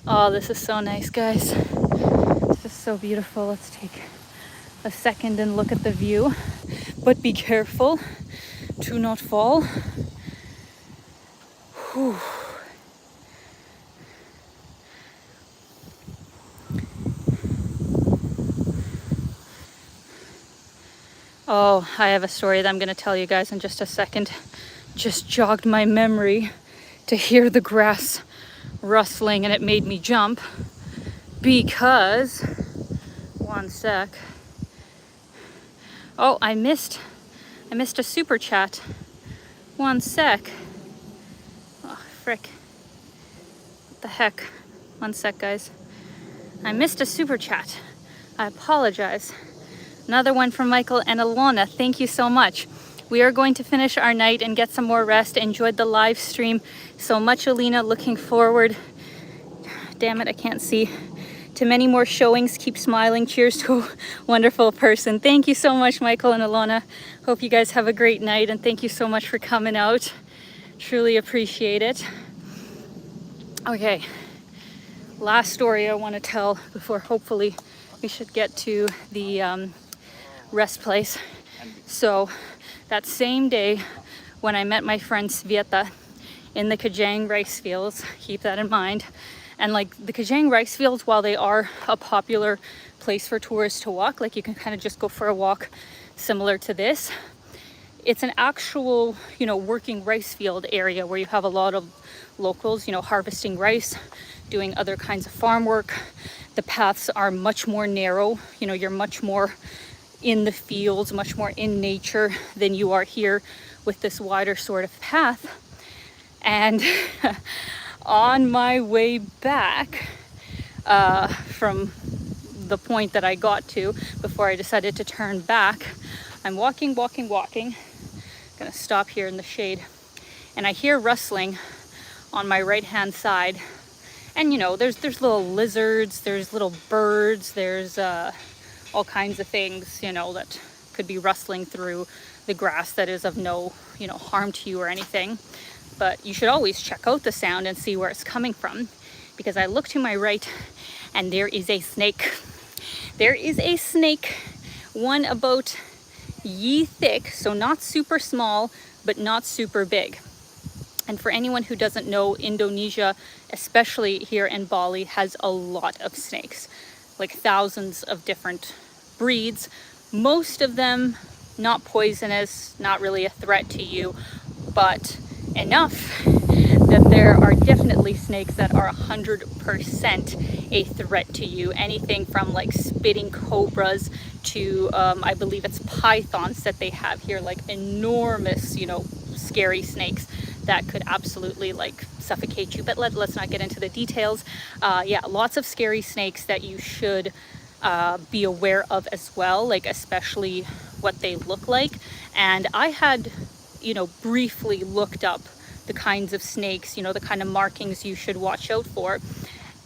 Oh, this is so nice, guys. This is so beautiful. Let's take a second and look at the view, but be careful to not fall. Whew. Oh, I have a story that I'm going to tell you guys in just a second. Just jogged my memory to hear the grass rustling, and it made me jump because, one sec. Oh, I missed a super chat. One sec. Oh, frick. What the heck? One sec, guys. I missed a super chat. I apologize. Another one from Michael and Alina. Thank you so much. We are going to finish our night and get some more rest. Enjoyed the live stream so much, Alina. Looking forward, damn it, I can't see, to many more showings. Keep smiling. Cheers to a wonderful person. Thank you so much, Michael and Alina. Hope you guys have a great night, and thank you so much for coming out. Truly appreciate it. Okay, last story I want to tell before hopefully we should get to the rest place. So that same day when I met my friend Sveta in the Kajang rice fields, keep that in mind. And like the Kajang rice fields, while they are a popular place for tourists to walk, like you can kind of just go for a walk similar to this, it's an actual, working rice field area where you have a lot of locals, harvesting rice, doing other kinds of farm work. The paths are much more narrow, you're much more in the fields, much more in nature than you are here with this wider sort of path. And on my way back from the point that I got to before I decided to turn back, I'm walking. Gonna stop here in the shade. and I hear rustling on my right hand side. And you know, there's little lizards, there's little birds, there's all kinds of things, you know, that could be rustling through the grass that is of no, you know, harm to you or anything. But you should always check out the sound and see where it's coming from, because I look to my right and there is a snake. There is a snake, one about ye thick, so not super small, but not super big. And for anyone who doesn't know, Indonesia, especially here in Bali, has a lot of snakes, like thousands of different breeds. Most of them not poisonous, not really a threat to you, but enough that there are definitely snakes that are 100% a threat to you. Anything from like spitting cobras to I believe it's pythons that they have here, like enormous, you know, scary snakes that could absolutely like suffocate you. But let's not get into the details. Yeah, lots of scary snakes that you should be aware of as well, like especially what they look like. And I had, you know, briefly looked up the kinds of snakes, you know, the kind of markings you should watch out for.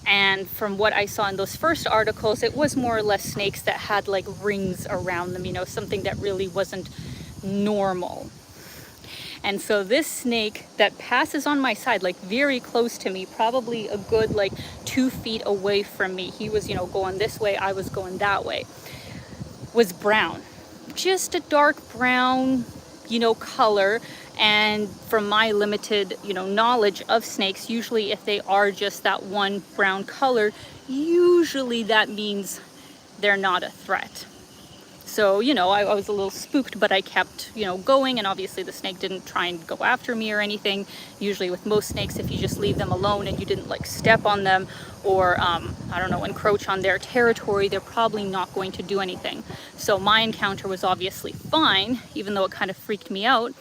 And from what I saw in those first articles, it was more or less snakes that had like rings around them, you know, something that really wasn't normal. And so this snake that passes on my side, like very close to me, probably a good like 2 feet away from me, he was, you know, going this way, I was going that way, was brown. Just a dark brown, you know, color. And from my limited, you know, knowledge of snakes, usually if they are just that one brown color, usually that means they're not a threat. So, you know, I was a little spooked, but I kept, you know, going. And obviously the snake didn't try and go after me or anything. Usually with most snakes, if you just leave them alone and you didn't like step on them or, I don't know, encroach on their territory, they're probably not going to do anything. So my encounter was obviously fine, even though it kind of freaked me out.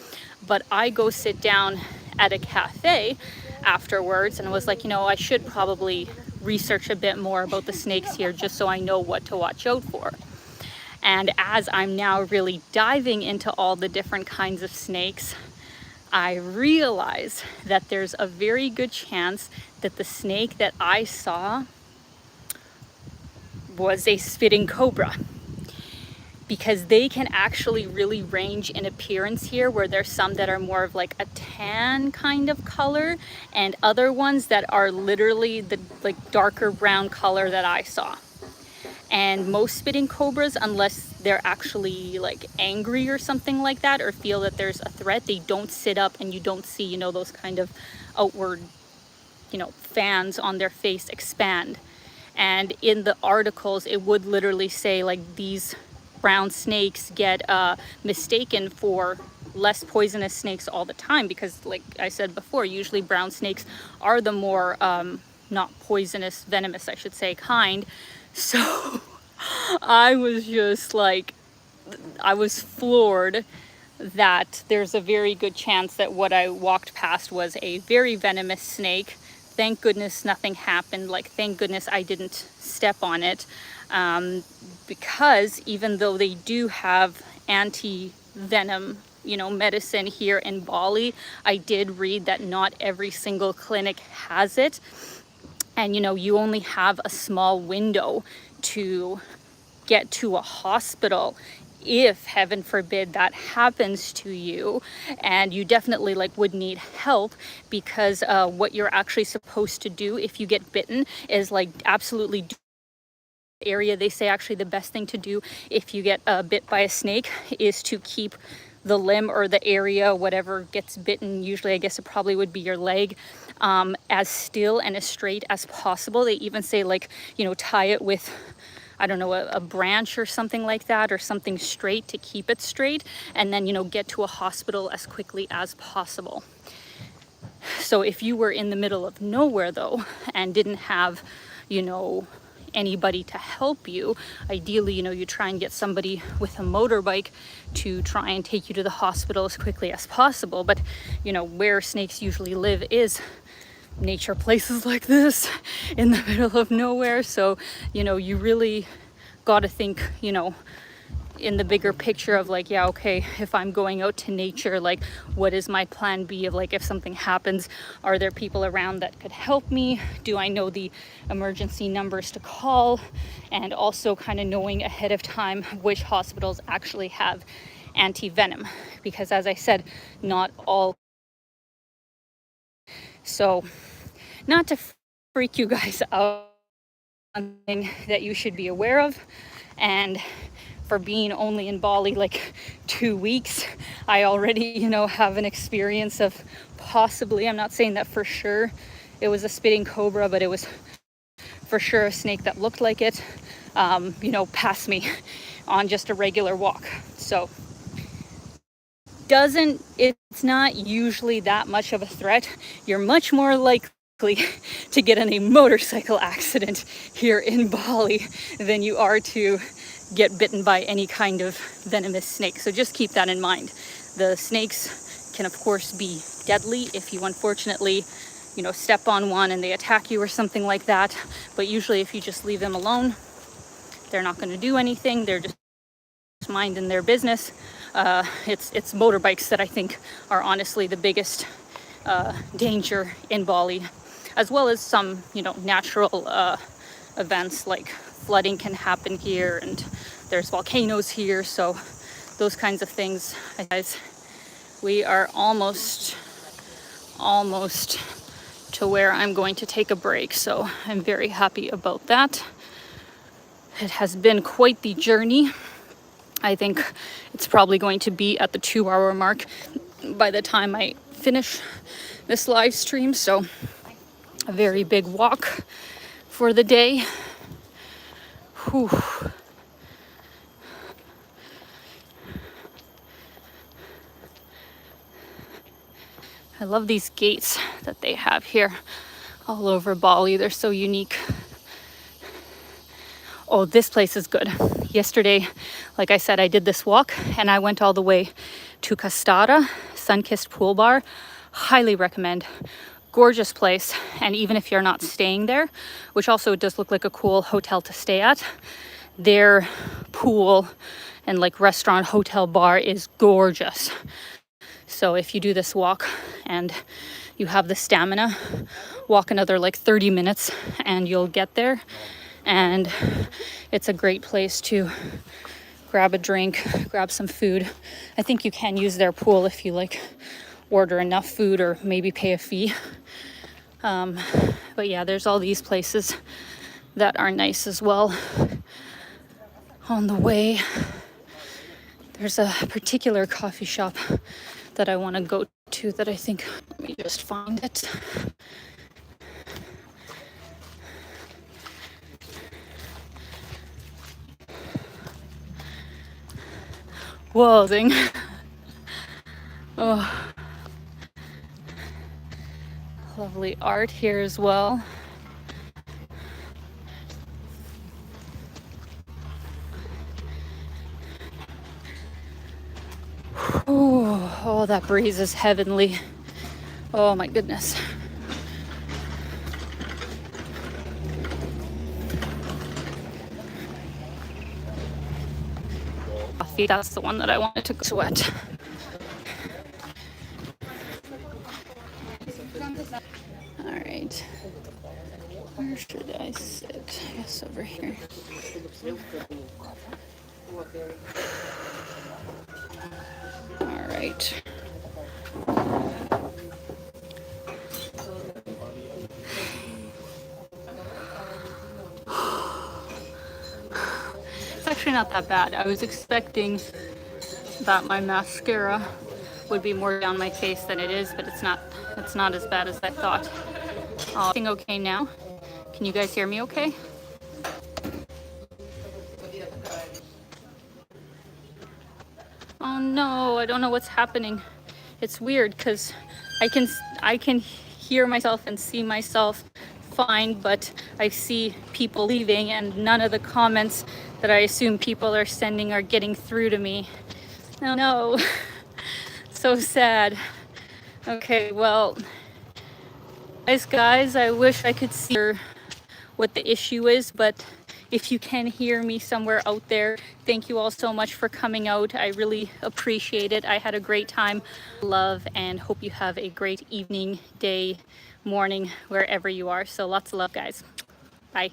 But I go sit down at a cafe afterwards and was like, you know, I should probably research a bit more about the snakes here just so I know what to watch out for. And as I'm now really diving into all the different kinds of snakes, I realize that there's a very good chance that the snake that I saw was a spitting cobra. Because they can actually really range in appearance here, where there's some that are more of like a tan kind of color and other ones that are literally the like darker brown color that I saw. And most spitting cobras, unless they're actually like angry or something like that, or feel that there's a threat, they don't sit up and you don't see, you know, those kind of outward, you know, fans on their face expand. And in the articles, it would literally say like these brown snakes get mistaken for less poisonous snakes all the time, because like I said before, usually brown snakes are the more not poisonous, venomous I should say, kind. So I was just like, I was floored that there's a very good chance that what I walked past was a very venomous snake. Thank goodness nothing happened. Like, thank goodness I didn't step on it. Because even though they do have anti-venom, you know, medicine here in Bali, I did read that not every single clinic has it. And, you know, you only have a small window to get to a hospital if, heaven forbid, that happens to you. And you definitely like would need help, because what you're actually supposed to do if you get bitten is like absolutely area. They say actually the best thing to do if you get bit by a snake is to keep the limb or the area, whatever gets bitten, usually I guess it probably would be your leg, as still and as straight as possible. They even say like, you know, tie it with, I don't know, a branch or something like that, or something straight to keep it straight, and then, you know, get to a hospital as quickly as possible. So if you were in the middle of nowhere though, and didn't have, you know, anybody to help you, ideally, you know, you try and get somebody with a motorbike to try and take you to the hospital as quickly as possible. But, you know, where snakes usually live is nature places like this in the middle of nowhere. So, you know, you really got to think, you know, in the bigger picture of like, yeah, okay, if I'm going out to nature, like what is my plan B of like if something happens, are there people around that could help me? Do I know the emergency numbers to call? And also kind of knowing ahead of time which hospitals actually have anti-venom, because as I said, not all. So not to freak you guys out, something that you should be aware of. And for being only in Bali like 2 weeks, I already, you know, have an experience of possibly, I'm not saying that for sure it was a spitting cobra, but it was for sure a snake that looked like it, you know, passed me on just a regular walk. So it's not usually that much of a threat. You're much more likely to get in a motorcycle accident here in Bali than you are to get bitten by any kind of venomous snake. So just keep that in mind. The snakes can of course be deadly if you unfortunately, you know, step on one and they attack you or something like that. But usually if you just leave them alone, they're not going to do anything. They're just minding their business. It's motorbikes that I think are honestly the biggest danger in Bali, as well as some, you know, natural events like flooding can happen here, and there's volcanoes here, so those kinds of things. Guys, we are almost to where I'm going to take a break, so I'm very happy about that. It has been quite the journey. I think it's probably going to be at the 2-hour mark by the time I finish this live stream. So a very big walk for the day. Whew. I love these gates that they have here all over Bali. They're so unique. Oh, this place is good. Yesterday, like I said, I did this walk and I went all the way to Kastara, Sun-Kissed Pool Bar. Highly recommend. Gorgeous place. And even if you're not staying there, which also does look like a cool hotel to stay at, their pool and like restaurant, hotel, bar is gorgeous. So if you do this walk and you have the stamina, walk another like 30 minutes and you'll get there. And it's a great place to grab a drink, grab some food. I think you can use their pool if you like order enough food or maybe pay a fee. But yeah, there's all these places that are nice as well. On the way, there's a particular coffee shop that I want to go to that I think, let me just find it. Whoa, thing. Oh, lovely art here as well. Oh, that breeze is heavenly. Oh my goodness. Coffee, that's the one that I wanted to sweat. All right. Where should I sit? I guess over here. All right. It's actually not that bad. I was expecting that my mascara would be more down my face than it is, but it's not as bad as I thought. Everything okay now? Can you guys hear me okay? Oh no, I don't know what's happening. It's weird because I can hear myself and see myself fine, but I see people leaving and none of the comments that I assume people are sending are getting through to me. Oh no. So sad. Okay, well, guys, I wish I could see what the issue is, but If you can hear me somewhere out there, thank you all so much for coming out. I really appreciate it. I had a great time. Love, and hope you have a great evening, day, morning, wherever you are. So lots of love, guys. Bye.